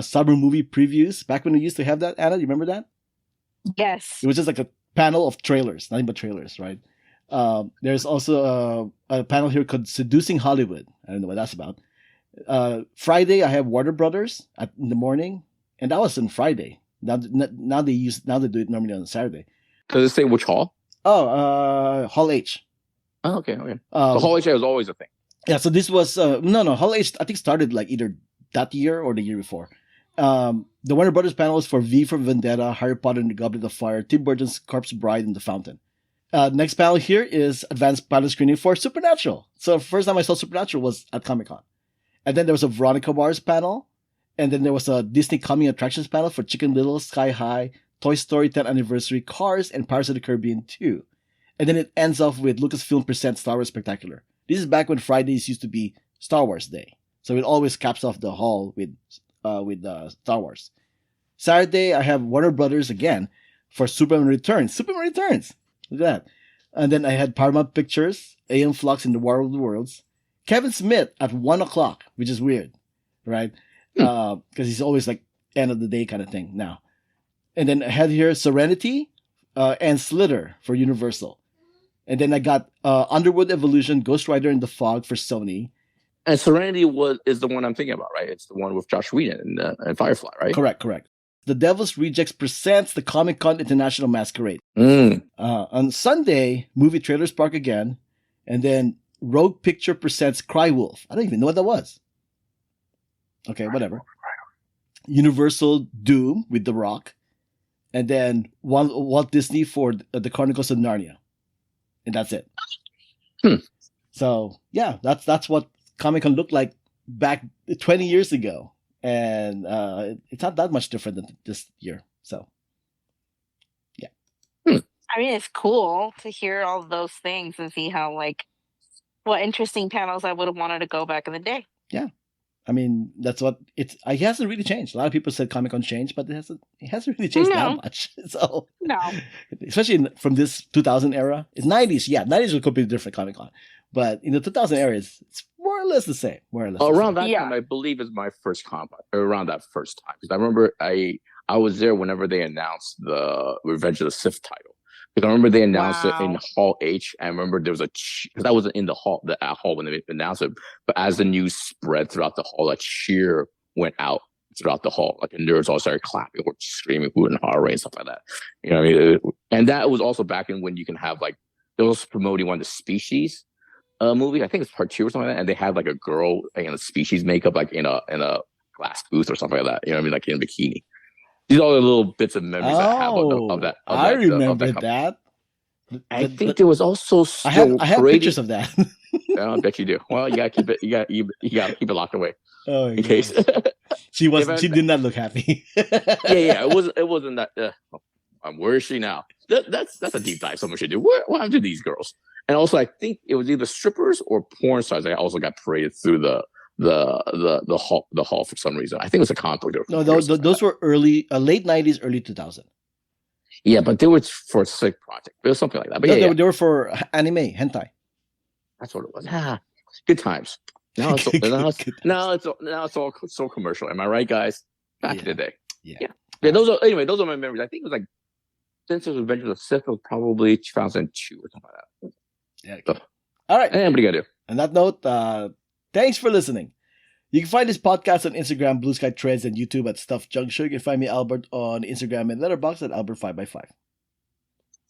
summer movie previews. Back when we used to have that, Anna, you remember that? Yes. It was just like a panel of trailers, nothing but trailers, right? There's also a panel here called Seducing Hollywood. I don't know what that's about. Friday, I have Warner Brothers in the morning, and that was on Friday. Now they do it normally on Saturday. Does it say which hall? Oh, Hall H. Oh, okay. So Hall H was always a thing. Yeah, so this was no Hall H. I think started like either that year or the year before. The Warner Brothers panel is for V for Vendetta, Harry Potter and the Goblet of Fire, Tim Burton's Corpse Bride, and The Fountain. Next panel here is advanced pilot screening for Supernatural. So first time I saw Supernatural was at Comic-Con. And then there was a Veronica Mars panel. And then there was a Disney Coming Attractions panel for Chicken Little, Sky High, Toy Story 10th Anniversary, Cars, and Pirates of the Caribbean 2. And then it ends off with Lucasfilm Presents Star Wars Spectacular. This is back when Fridays used to be Star Wars Day. So it always caps off the hall with Star Wars. Saturday, I have Warner Brothers again for Superman Returns. Superman Returns! Look at that. And then I had Paramount Pictures, A.M. Flux in the War of the Worlds. Kevin Smith at 1 o'clock, which is weird, right? Because he's always like end of the day kind of thing now. And then I had here Serenity and Slither for Universal. And then I got Underwood Evolution, Ghost Rider in the Fog for Sony. And Serenity is the one I'm thinking about, right? It's the one with Josh Whedon and Firefly, right? Correct. The Devil's Rejects presents the Comic-Con International Masquerade. On Sunday, movie trailers spark again. And then Rogue Picture presents Cry Wolf. I don't even know what that was. Okay, whatever. Universal Doom with The Rock. And then Walt Disney for the Chronicles of Narnia. And that's it. So, yeah, that's what Comic-Con looked like back 20 years ago. And it's not that much different than this year. So, yeah. I mean, it's cool to hear all those things and see how, like, what interesting panels I would have wanted to go back in the day. Yeah. I mean, that's what it hasn't really changed. A lot of people said Comic-Con changed, but it hasn't really changed that much. So, no. Especially from this 2000 era. It's 90s. Yeah, 90s was a completely different Comic-Con. But in the 2000 era, it's more or less the same. Around that time, I believe is my first con. Around that first time, because I remember I was there whenever they announced the Revenge of the Sith title. Because I remember they announced it in Hall H. I remember there was because I wasn't in the hall when they announced it. But as the news spread throughout the hall, a cheer went out throughout the hall. Like the nerds all started clapping or screaming, hooting, hollering, and stuff like that. You know what I mean? And that was also back in when you can have like they was promoting one of the Species movie. I think it's part 2 or something like that. And they had like a girl in a Species makeup, like in a glass booth or something like that. You know what I mean? Like in a bikini. These are all the little bits of memories I have of that. I remember that. I think there was also I have pictures of that. I bet you do. Well, you gotta keep it. You gotta keep it locked away. Oh, in case she did not look happy. yeah. It wasn't that. Where is she now? That's a deep dive someone should do. What happened to these girls? And also, I think it was either strippers or porn stars that also got paraded through the hall for some reason. I think it was a conflict. No, those were late 90s, early 2000. Yeah, but they were for a sick project. It was something like that. But No, yeah, they were for anime, hentai. that's what it was. Good times. Now it's all so commercial. Am I right, guys? Back in the day. Yeah. Those are my memories. I think it was like Spencer's Adventures of Sith was probably 2002 or something like that. Yeah. Okay. So, all right. And what do you gotta do? On that note, thanks for listening. You can find this podcast on Instagram, Blue Sky Threads, and YouTube at Stuff Junk Show. You can find me, Albert, on Instagram and Letterboxd at Albert5x5.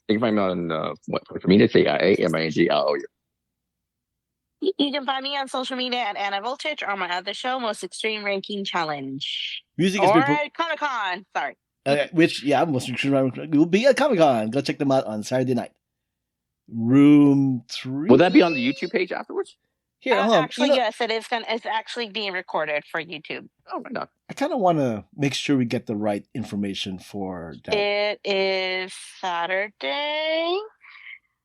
You can find me on social media, CIAMINGLOU. You can find me on social media at Anna Voltage or on my other show, Most Extreme Ranking Challenge. Music or at Comic-Con. Sorry. Most Extreme will be at Comic-Con. Go check them out on Saturday night. Room 3. Will that be on the YouTube page afterwards? Here, actually, yes, it is. It's actually being recorded for YouTube. Oh, right on. I kind of want to make sure we get the right information for that. It is Saturday.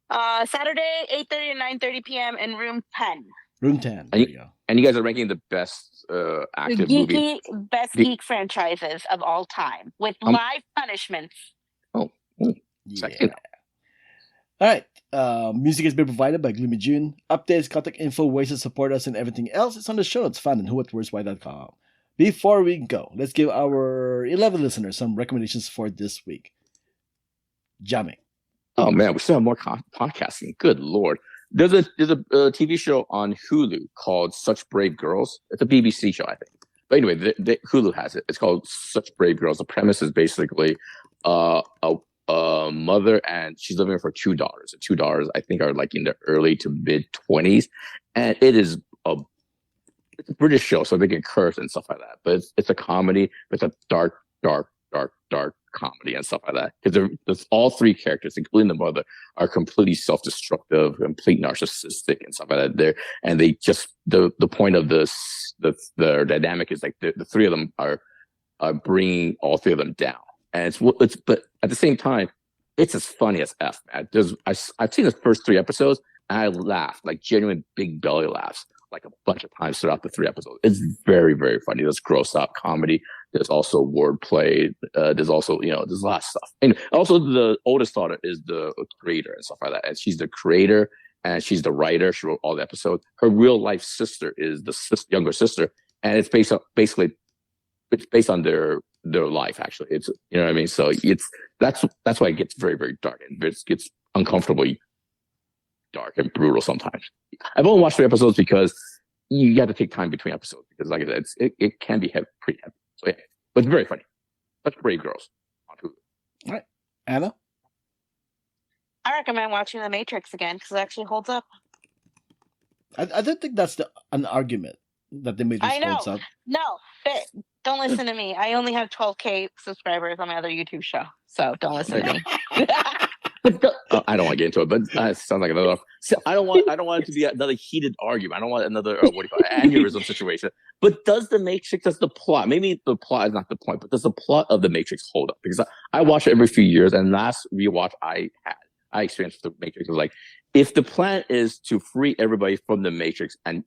Saturday, 8:30 to 9:30 p.m. in room 10. Room 10. There you go. And you guys are ranking the best active movie. Best geek franchises of all time with live punishments. Yeah. All right. Music has been provided by Gloomy June. Updates, contact info, ways to support us, and everything else is on the show notes found on whowhatwhereswhy.com. Before we go, let's give our 11 listeners some recommendations for this week. Jiaming. Oh man, we still have more podcasting. Good Lord. There's a TV show on Hulu called Such Brave Girls. It's a BBC show, I think. But anyway, Hulu has it. It's called Such Brave Girls. The premise is basically a mother, and she's living for two daughters. The two daughters, I think, are like in their early to mid 20s, and it's a British show, so they get cursed and stuff like that. But it's a comedy. It's a dark comedy and stuff like that. Because all three characters, including the mother, are completely self-destructive, complete narcissistic and stuff like that. And they just the point of the dynamic is like the three of them are bringing all three of them down. And it's but at the same time, it's as funny as F, man. I've seen the first 3 episodes and I laughed, like genuine big belly laughs, like a bunch of times throughout the 3 episodes. It's very, very funny. There's gross out comedy. There's also wordplay. There's also, there's a lot of stuff. And also the oldest daughter is the creator and stuff like that. And she's the creator and she's the writer. She wrote all the episodes. Her real life sister is the younger sister. And it's based on their life, actually. It's, you know what I mean? So that's why it gets very, very dark and it gets uncomfortably dark and brutal sometimes. I've only watched 3 episodes because you got to take time between episodes because, like I said, it can be pretty heavy. So yeah, but it's very funny. Such Brave Girls on Hulu. All right, Anna. I recommend watching The Matrix again because it actually holds up. I don't think that's an argument that The Matrix holds up. No, but don't listen to me. I only have 12K subscribers on my other YouTube show, so don't listen to me. I don't want to get into it, but it sounds like another. I don't want it to be another heated argument. I don't want another aneurysm situation. But does the plot? Maybe the plot is not the point, but does the plot of the Matrix hold up? Because I watch it every few years, and last rewatch I experienced the Matrix was like, if the plan is to free everybody from the Matrix, and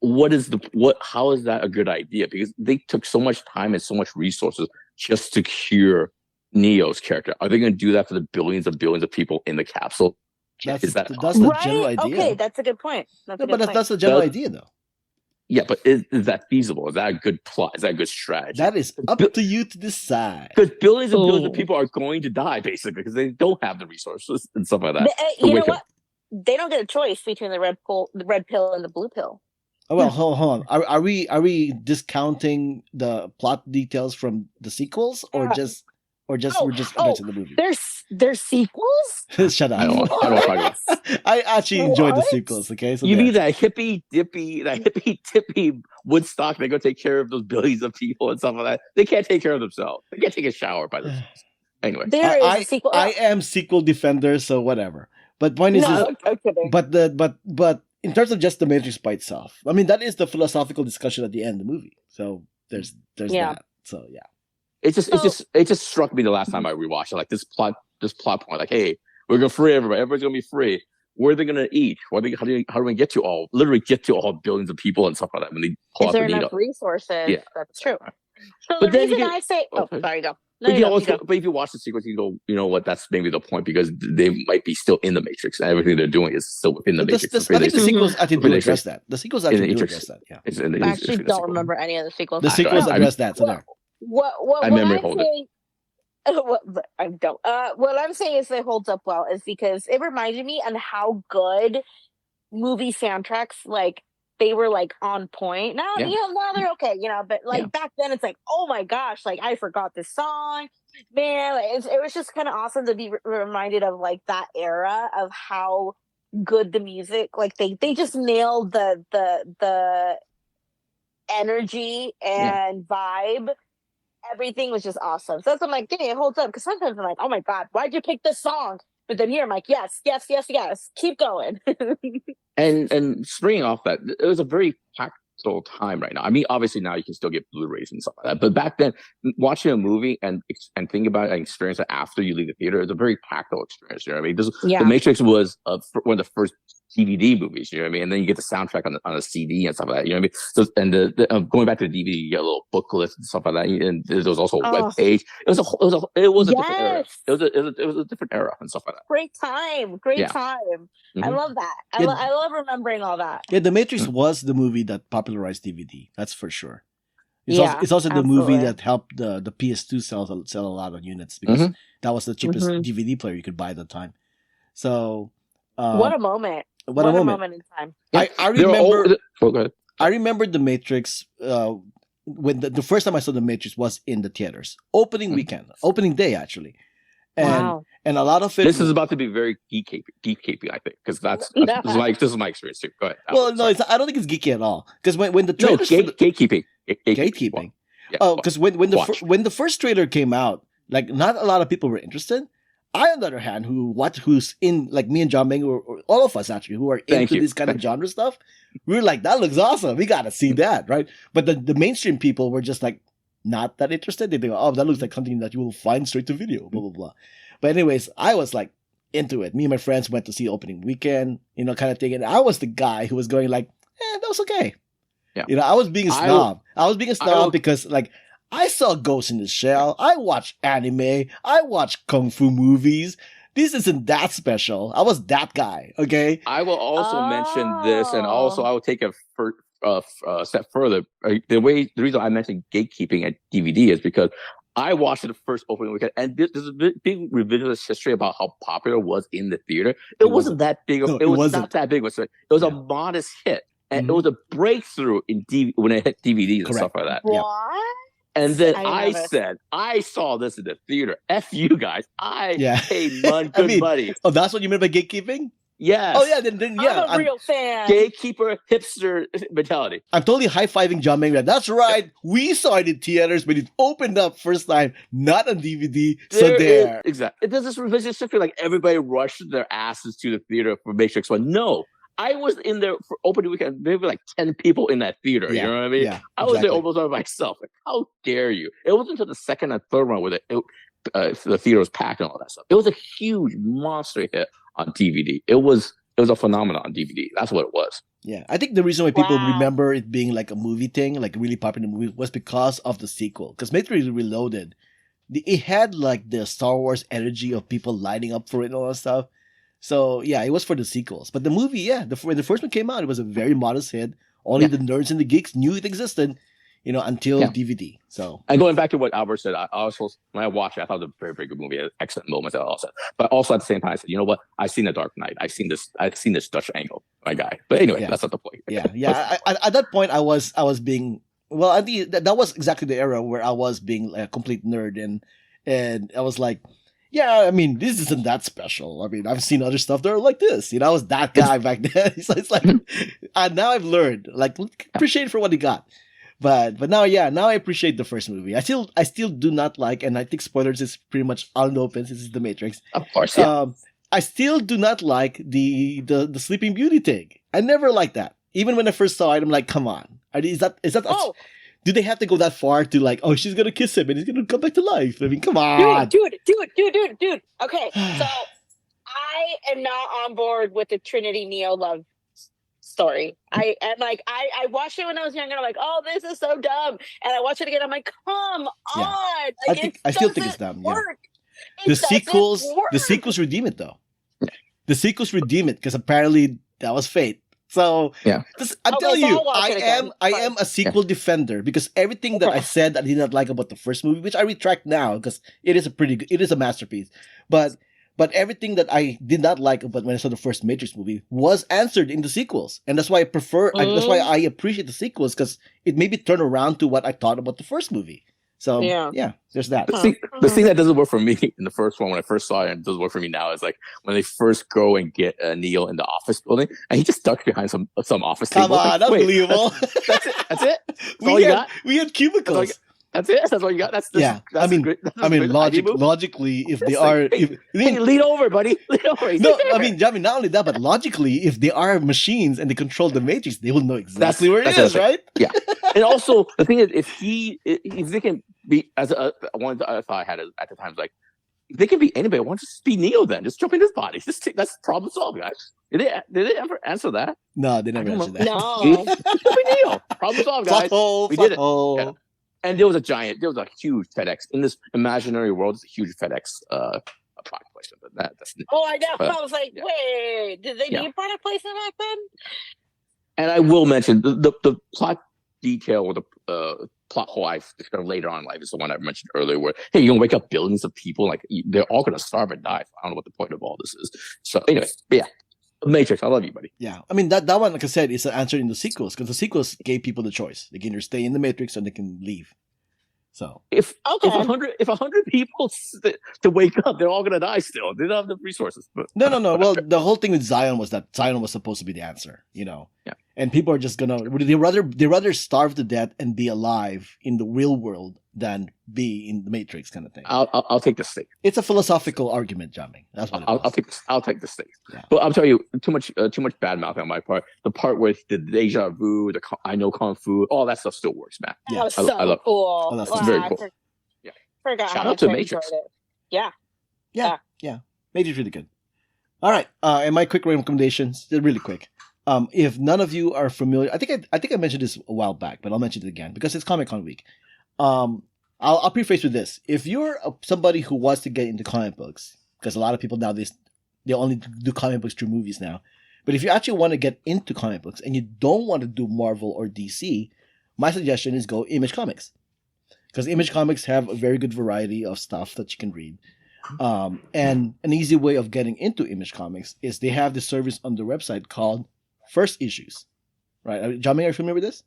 how is that a good idea? Because they took so much time and so much resources just to cure Neo's character. Are they going to do that for the billions of people in the capsule? That's the general idea. Okay, that's a good point. That's the general idea, though. Yeah, but is that feasible? Is that a good plot? Is that a good strategy? That is up to you to decide. Because billions and billions of people are going to die, basically, because they don't have the resources and stuff like that. You know what? They don't get a choice between the red pill and the blue pill. Oh, well, hold on. Are we discounting the plot details from the sequels, or just we're just addressing the movie? There's sequels? Shut up. I don't talk about it. I actually enjoyed the sequels. Okay, so you mean that hippy dippy Woodstock? They're gonna take care of those billions of people and stuff like that. They can't take care of themselves. They can't take a shower by themselves. Anyway, there is a sequel. I am sequel defender, so whatever. But point is, but in terms of just the Matrix by itself, I mean that is the philosophical discussion at the end of the movie. So there's that. So yeah. It just struck me the last time I rewatched it. Like this plot point, like, hey, we're gonna free everybody. Everybody's gonna be free. Where are they gonna eat? How do we get to all billions of people and stuff like that when they pull Is out there the enough resources? Yeah, that's true. So but the reason I say, sorry, go. No, you don't. You go. But if you watch the sequence, you go, you know what? That's maybe the point because they might be still in the Matrix, and everything they're doing is still within the Matrix. I think the sequels actually do address that. The sequels actually do address that. Yeah. I actually don't remember any of the sequels. The sequels address that. So there. What memory hold it. I don't. What I'm saying is it holds up well is because it reminded me on how good movie soundtracks like they were like on point. Now, now they're okay, but like back then it's like, oh my gosh, like I forgot this song, man. Like, it was just kind of awesome to be reminded of like that era of how good the music, like they just nailed the energy and vibe. Everything was just awesome. So that's what I'm like, dang, it holds up. Because sometimes I'm like, oh my God, why'd you pick this song? But then here I'm like, yes, keep going. and springing off that, it was a very tactile time right now. I mean, obviously now you can still get Blu-rays and stuff like that, but back then, watching a movie and think about it and experience it after you leave the theater is a very tactile experience. You know what I mean? The Matrix was one of the first DVD movies, you know what I mean? And then you get the soundtrack on a CD and stuff like that, you know what I mean? So, and the going back to the DVD, you get a little booklet and stuff like that, and there was also a web page. It was a different era. It was a different era and stuff like that. Great time. Mm-hmm. I love that. I love remembering all that. Yeah, The Matrix was the movie that popularized DVD. That's for sure. It's also the movie that helped the PS2 sell a lot of units because that was the cheapest DVD player you could buy at the time. So what a moment. What a moment in time. I remember. I remember The Matrix when the first time I saw The Matrix was in the theaters, opening day actually, and a lot of it. This is about to be very geeky, I think, because this is my experience too. Go ahead. Well, no, I don't think it's geeky at all because when the trailers gatekeeping. Gatekeeping. Oh, because when the first trailer came out, like not a lot of people were interested. I, on the other hand, who's in, like me and Jiaming, or all of us actually, who are into this kind of genre stuff, we were like, that looks awesome. We got to see that, right? But the mainstream people were just like, not that interested. They think, oh, that looks like something that you will find straight to video, blah, blah, blah. But anyways, I was like into it. Me and my friends went to see opening weekend, kind of thing. And I was the guy who was going like, that was okay. Yeah. I was being a snob. I was being a snob because like, I saw Ghost in the Shell. I watch anime. I watch kung fu movies. This isn't that special. I was that guy. Okay. I will also mention this, and also I will take a step further. The reason I mentioned gatekeeping at DVD is because I watched it the first opening weekend, and there's a big revisionist history about how popular it was in the theater. It wasn't that big. It was not that big. It was a modest hit, and it was a breakthrough in when it hit DVDs and stuff like that. What? And then I said, I saw this in the theater. F you guys. I paid money. Oh, that's what you meant by gatekeeping? Yes. Oh, yeah. Then I'm a real fan. Gatekeeper, hipster mentality. I'm totally high-fiving Jiaming. That's right. Yeah. We saw it in theaters, but it opened up first time, not on DVD. Exactly. It does this revisionist history like everybody rushed their asses to the theater for Matrix 1. No. I was in there for opening weekend. Maybe like 10 people in that theater. You know what I mean? Yeah, I was there almost by myself. Like, how dare you? It wasn't until the second and third one where the theater was packed and all that stuff. It was a huge monster hit on DVD. It was a phenomenon on DVD. That's what it was. Yeah, I think the reason why people remember it being like a movie thing, like a really popular movie, was because of the sequel. Because Matrix Reloaded, it had like the Star Wars energy of people lining up for it and all that stuff. So, yeah, it was for the sequels. But the movie, when the first one came out, it was a very modest hit. Only the nerds and the geeks knew it existed, until DVD. So, and going back to what Albert said, when I watched it, I thought it was a very, very good movie. It had excellent moments, but also at the same time, I said, you know what? I've seen The Dark Knight. I've seen this Dutch angle, my guy. But anyway, that's not the point. Yeah. At that point, I was being I think that was exactly the era where I was being a complete nerd, and I was like, yeah, I mean, this isn't that special. I mean, I've seen other stuff that are like this. I was that guy back then. So it's like, and now I've learned, like, appreciate it for what he got. But now I appreciate the first movie. I still do not like, and I think spoilers is pretty much out in the open since it's The Matrix. Of course, yeah. I still do not like the Sleeping Beauty thing. I never liked that. Even when I first saw it, I'm like, come on, is that? Do they have to go that far to like, oh, she's gonna kiss him and he's gonna come back to life? I mean, come on. Dude. Okay, so I am not on board with the Trinity Neo love story. I watched it when I was younger. I'm like, oh, this is so dumb. And I watch it again. I'm like, come on. Like, I still think it's dumb. Yeah. Work. The sequels redeem it though. The sequels redeem it because apparently that was fate. So I'm telling you, I am a sequel defender because everything that I said I did not like about the first movie, which I retract now because it is a masterpiece. But everything that I did not like about when I saw the first Matrix movie was answered in the sequels, and that's why that's why I appreciate the sequels because it made me turn around to what I thought about the first movie. So yeah, there's that. The thing that doesn't work for me in the first one when I first saw it and doesn't work for me now is like when they first go and get Neo in the office building and he just ducks behind some office table. Come on, like, unbelievable. That's it. That's it. That's all you got. We had cubicles. That's it. That's all you got. That's I mean, logically, if they are, hey, lean over, buddy. Lean over. No, I mean, not only that, but logically, if they are machines and they control the Matrix, they will know exactly where it is, right? Yeah. And also, the thing is, if they can be as one of the other thought I had at the time was like, if they can be anybody, why don't you just be Neo then? Just jump in his body. That's problem solved, guys. Did they ever answer that? No, they never answered that. No. Be Neo. Problem solved, guys. We did it. Yeah. And there was a huge FedEx in this imaginary world. It's a huge FedEx product placement. But that's I know. I was like, wait, did they need product placement back then? And I will mention the plot detail or the plot hole I've discovered later on in life is the one I mentioned earlier, where hey, you're gonna wake up billions of people, like they're all gonna starve and die. I don't know what the point of all this is. So anyway, yeah. Matrix, I love you, buddy. Yeah, I mean that one, like I said, is answered in the sequels because the sequels gave people the choice. They can either stay in the Matrix or they can leave. So if 100 people to wake up, they're all gonna die. Still, they don't have the resources. But no. Well, the whole thing with Zion was that Zion was supposed to be the answer, Yeah. And people are just gonna they rather starve to death and be alive in the real world than be in the Matrix kind of thing. I'll take the stake. It's a philosophical argument, Jiaming. That's what I'll take the stake. Yeah. But I'll tell you, too much bad mouth on my part. The part with the deja vu, I know kung fu, all that stuff still works, man. Yeah. That was so cool. Oh, that's very cool. Forgot. Shout out to Matrix. Yeah. Matrix really good. All right, and my quick recommendations, they're really quick. If none of you are familiar, I think I mentioned this a while back, but I'll mention it again because it's Comic-Con week. I'll preface with this: if you're somebody who wants to get into comic books, because a lot of people nowadays they only do comic books through movies now, but if you actually want to get into comic books and you don't want to do Marvel or DC, my suggestion is go Image Comics, because Image Comics have a very good variety of stuff that you can read. And an easy way of getting into Image Comics is they have this service on their website called First Issues, right? Jiaming, are you familiar with this?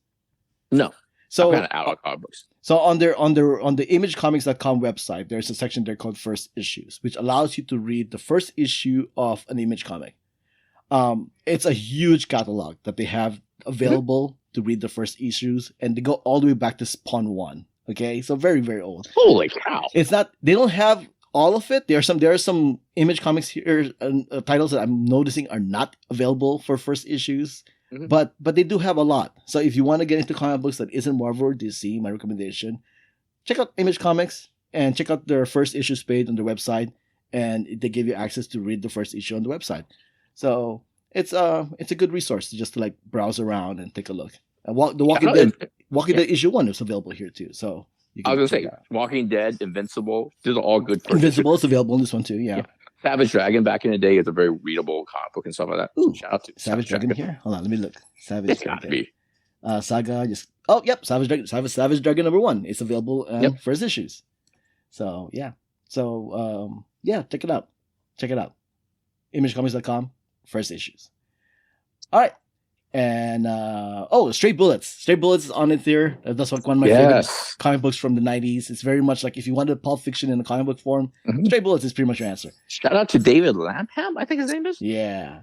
No. So I'm kind of out of comic books. So on the imagecomics.com website, there's a section there called First Issues, which allows you to read the first issue of an Image comic. It's a huge catalog that they have available to read the first issues, and they go all the way back to Spawn 1. Okay, so very, very old. Holy cow! It's not. They don't have all of it. There are some Image Comics here titles that I'm noticing are not available for first issues. Mm-hmm. But they do have a lot. So if you want to get into comic books that isn't Marvel or DC, my recommendation, check out Image Comics and check out their first issues page on their website, and they give you access to read the first issue on the website. So it's a good resource to like browse around and take a look. And Walking Dead issue 1 is available here too. So I was gonna say Walking Dead, Invincible, these are all good. Invincible is available in this one too. Yeah. Savage Dragon back in the day is a very readable comic book and stuff like that. Ooh, shout out to Savage Dragon here. Hold on, let me look. It's gotta be. Saga Savage Dragon. Savage Dragon #1. It's available first issues. So yeah. So check it out. ImageComics.com, first issues. All right. And Straight Bullets. Straight Bullets is on it there. That's like one of my favorite comic books from the 90s. It's very much like if you wanted Pulp Fiction in a comic book form, Straight Bullets is pretty much your answer. Shout out to David Lapham, I think his name is. Yeah.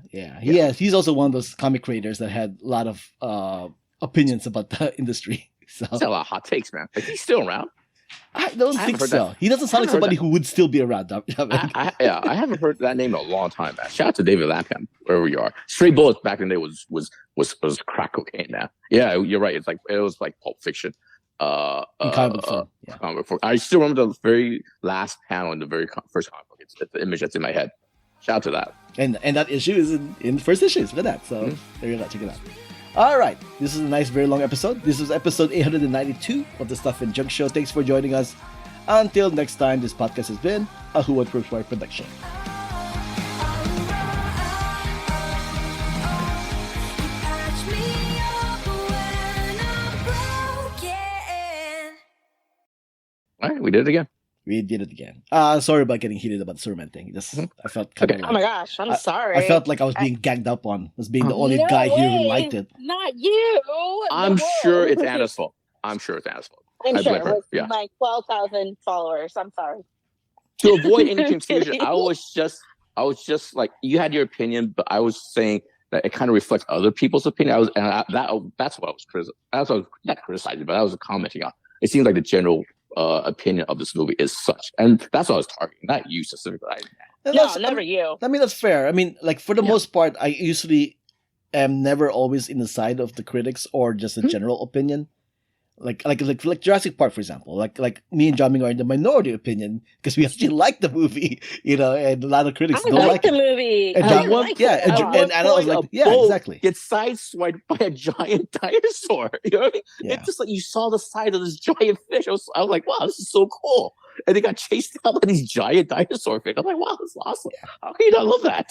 He's also one of those comic creators that had a lot of opinions about the industry. So that's a lot of hot takes, man. Like, he's still around. I don't think so. He doesn't sound like somebody who would still be around. I haven't heard that name in a long time, man. Shout out to David Lapham, wherever you are. Straight Bullets back in the day was crack cocaine, man. Yeah, you're right. It was like Pulp Fiction. Comic book form. I still remember the very last panel in the very first comic book. It's the image that's in my head. Shout out to that. And that issue is in the first issues. Look at that. So there you go. Check it out. All right. This is a nice, very long episode. This was episode 892 of the Stuff and Junk Show. Thanks for joining us. Until next time, this podcast has been a Who What Proofs Why production. All right, we did it again. We did it again. Sorry about getting heated about the Superman thing. Just I felt kind of oh my gosh, I'm sorry. I felt like I was being gagged up on as being the only guy here who liked it. Not you. I'm sure it's Anna's fault. I'm sure it's Anna's fault. I'm sure with my 12,000 followers. I'm sorry. To avoid any confusion, I was just like, you had your opinion, but I was saying that it kind of reflects other people's opinion. That's what I was not criticizing, but I was commenting on. It seems like the general opinion of this movie is such, and that's what I was targeting, not you specifically. No, never you. I mean, that's fair. I mean, like for the most part, I usually am never always in the side of the critics or just a general opinion. Like Jurassic Park, for example. Like me and Jiaming are in the minority opinion because we actually like the movie, and a lot of critics don't like the movie. And I Anna was like, yeah, exactly. Get sideswiped by a giant dinosaur. You know what I mean? Yeah. It's just like you saw the side of this giant fish. I was like, wow, this is so cool. And they got chased out by these giant dinosaur fish. I'm like, wow, this is awesome. How can you not love that?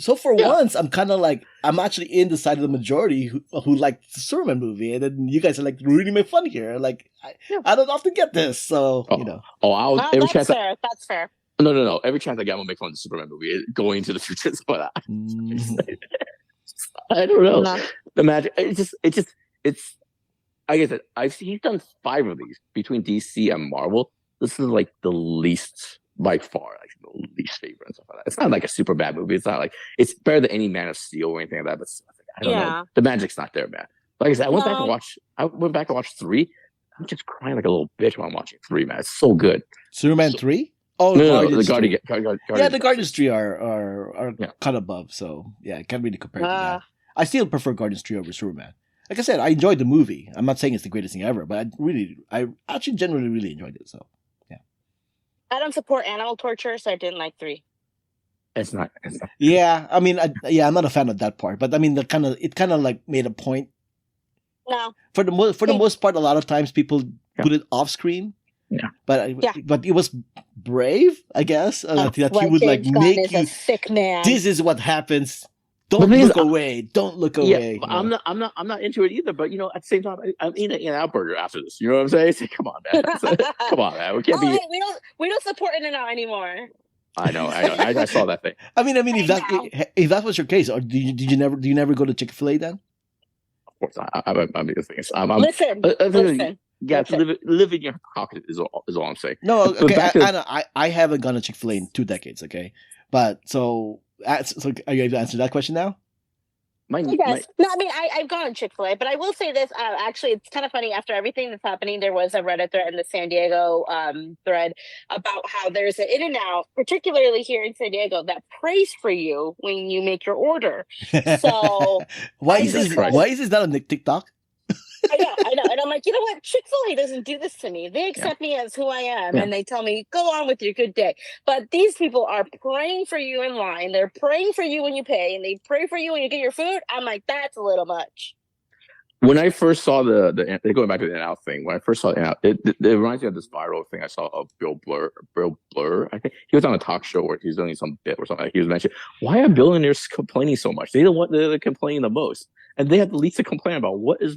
So for once, I'm kind of like, I'm actually in the side of the majority who liked the Superman movie, and then you guys are like ruining my fun here. Like, I don't often get this, so you know. That's fair. No. Every chance I get, I'm gonna make fun of the Superman movie going into the future. So I don't know. No. The magic. It's. I guess he's done 5 of these between DC and Marvel. This is like the least, by far, like the least favorite and stuff like that. It's not like a super bad movie. It's not like it's better than any Man of Steel or anything like that. But I don't know. The magic's not there, man. Like I said, I went back and watched 3. I'm just crying like a little bitch while I'm watching 3, man. It's so good. Superman 3? Oh, no, the Guardians. Yeah, the Guardians 3 are cut above. So yeah, I can't really compare to that. I still prefer Guardians 3 over Superman. Like I said, I enjoyed the movie. I'm not saying it's the greatest thing ever, but I actually generally really enjoyed it. So, yeah. I don't support animal torture, so I didn't like 3. It's not. Yeah, I mean, I'm not a fan of that part, but I mean, it kind of like made a point. No. For the most part, a lot of times people put it off screen. Yeah. But it was brave, I guess, that he would like make you. A sick man. This is what happens. Don't look away. Don't look away. Yeah, I'm not into it either. But at the same time, I'm eating an In-N-Out burger after this. You know what I'm saying? Come on, man. Come on, man. We can't be. We don't support In-N-Out anymore. I know. I saw that thing. I mean, if that was your case, or do you never go to Chick-fil-A then? Of course, I mean, the thing is, listen. Yeah, to live in your pocket is all I'm saying. No, okay. I haven't gone to Chick-fil-A in 2 decades. Okay, but so are you able to answer that question now? No, I mean, I've gone to Chick-fil-A, but I will say this. Actually, it's kind of funny. After everything that's happening, there was a Reddit thread in the San Diego thread about how there's an In-N-Out, particularly here in San Diego, that prays for you when you make your order. So why is this not on TikTok? I know. And I'm like, you know what? Chick-fil-A doesn't do this to me. They accept me as who I am, and they tell me, go on with your good day. But these people are praying for you in line. They're praying for you when you pay, and they pray for you when you get your food. I'm like, that's a little much. When I first saw the going back to the In-N-Out thing, when I first saw In-N-Out, it reminds me of this viral thing I saw of Bill Blur. I think he was on a talk show where he was doing some bit or something. Like he was mentioning, why are billionaires complaining so much? They're complaining the most. And they have the least to complain about. What is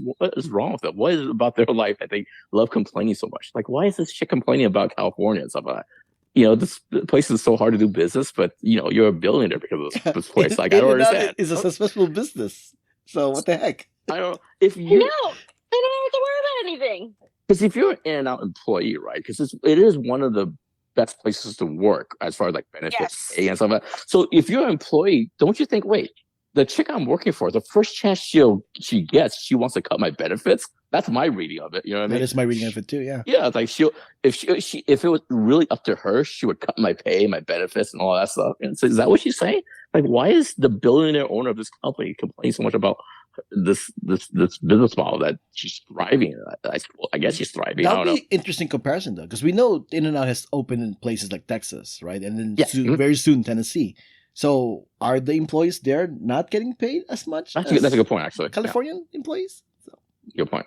wrong with them? What is it about their life that they love complaining so much? Like, why is this shit complaining about California and stuff like that? This place is so hard to do business, but you're a billionaire because of this place. Like, I don't understand. It's a successful business. So what the heck? I don't know. If you they don't have to worry about anything. Because if you're an In-N-Out employee, right? Because it is one of the best places to work as far as like benefits pay and stuff like that. So if you're an employee, don't you think, wait, the chick I'm working for, the first chance she gets, she wants to cut my benefits. That's my reading of it. You know what I mean? That is my reading of it too. Yeah. Yeah, it's like if it was really up to her, she would cut my pay, my benefits, and all that stuff. And so is that what she's saying? Like, why is the billionaire owner of this company complaining so much about this business model that she's thriving. I guess she's thriving. That I would don't be know. interesting comparison though, because we know In-N-Out has opened in places like Texas, right, and then Yeah. very soon Tennessee. So are the employees there not getting paid as much That's as a good point, actually. Californian employees? So. Good point.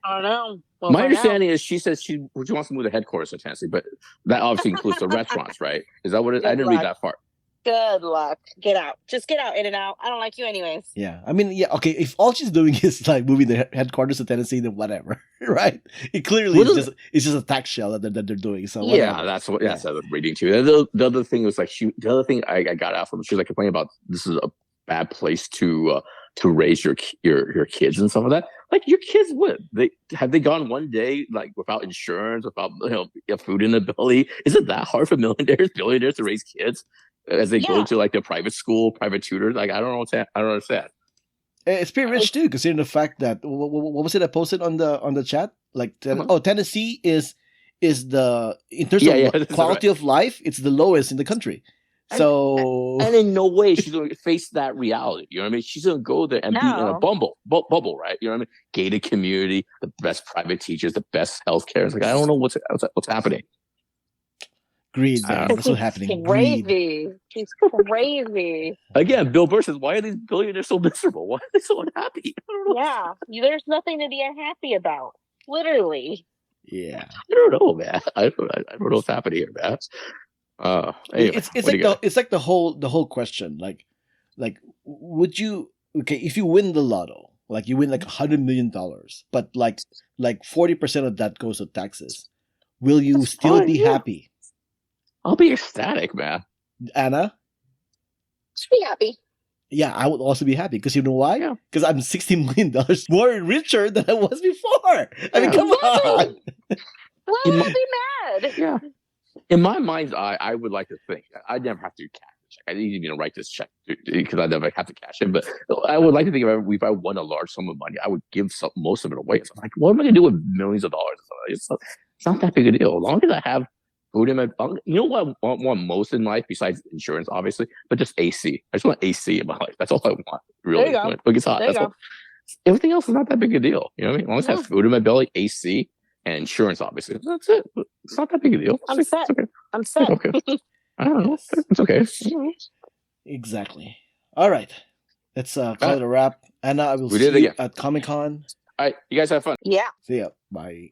I don't know. We'll My find out. understanding is she says she wants to move the headquarters to Tennessee, but that obviously includes the restaurants, right? Is that what it is? I didn't read that part. Good luck. Get out. Just get out, In-N-Out. I don't like you anyways. Yeah, I mean, yeah, okay. If all she's doing is like moving the headquarters to Tennessee, then whatever, right? It clearly is just a tax shell that they're doing. So whatever. Yeah, that's what I was reading too. The other thing was like the other thing I got out from, she was like complaining about this is a bad place to raise your kids and stuff like that. Like your kids would have they gone one day like without insurance, without food in the belly? Is it that hard for billionaires to raise kids as they go to like their private school, private tutors? Like I don't understand. It's pretty rich too, considering the fact that what was it I posted on the chat? Like Tennessee is the in terms of quality of life, it's the lowest in the country. So and in no way she's going to face that reality. You know what I mean? She's going to go there and be in a bubble, right? You know what I mean? Gated community, the best private teachers, the best healthcare. It's like I don't know what's happening. Greed, man. That's what's happening. Greed. He's crazy. Again, Bill Burr says, "Why are these billionaires so miserable? Why are they so unhappy?" Yeah, there's nothing to be unhappy about. Literally. Yeah. I don't know, man. I don't know what's happening here, man. Anyway, it's like the whole question, like would you if you win the lotto, like you win like $100 million, but like 40% of that goes to taxes, will you still be happy? I'll be ecstatic, man. Anna? Should be happy. Yeah, I would also be happy because you know why? Because I'm $60 million more richer than I was before. I mean, come on. Well, I'll be mad. Yeah. In my mind's eye, I would like to think I'd never have to cash the check. I didn't even write this check because I'd never have to cash it. But I would like to think if I won a large sum of money, I would give most of it away. So I'm like, what am I going to do with millions of dollars? It's not that big a deal. As long as I have food in my, you know what I want most in life besides insurance, obviously, but just AC. I just want AC in my life. That's all I want. Really, there you go. When it gets hot. That's all. Everything else is not that big a deal. You know what I mean? As long as I have food in my belly, AC. And insurance, obviously. That's it. It's not that big a deal. I'm set. Okay. I'm set. Okay. I don't know. It's okay. Exactly. All right. Let's call it a wrap. Anna, I will see you at Comic-Con. All right. You guys have fun. Yeah. See ya. Bye.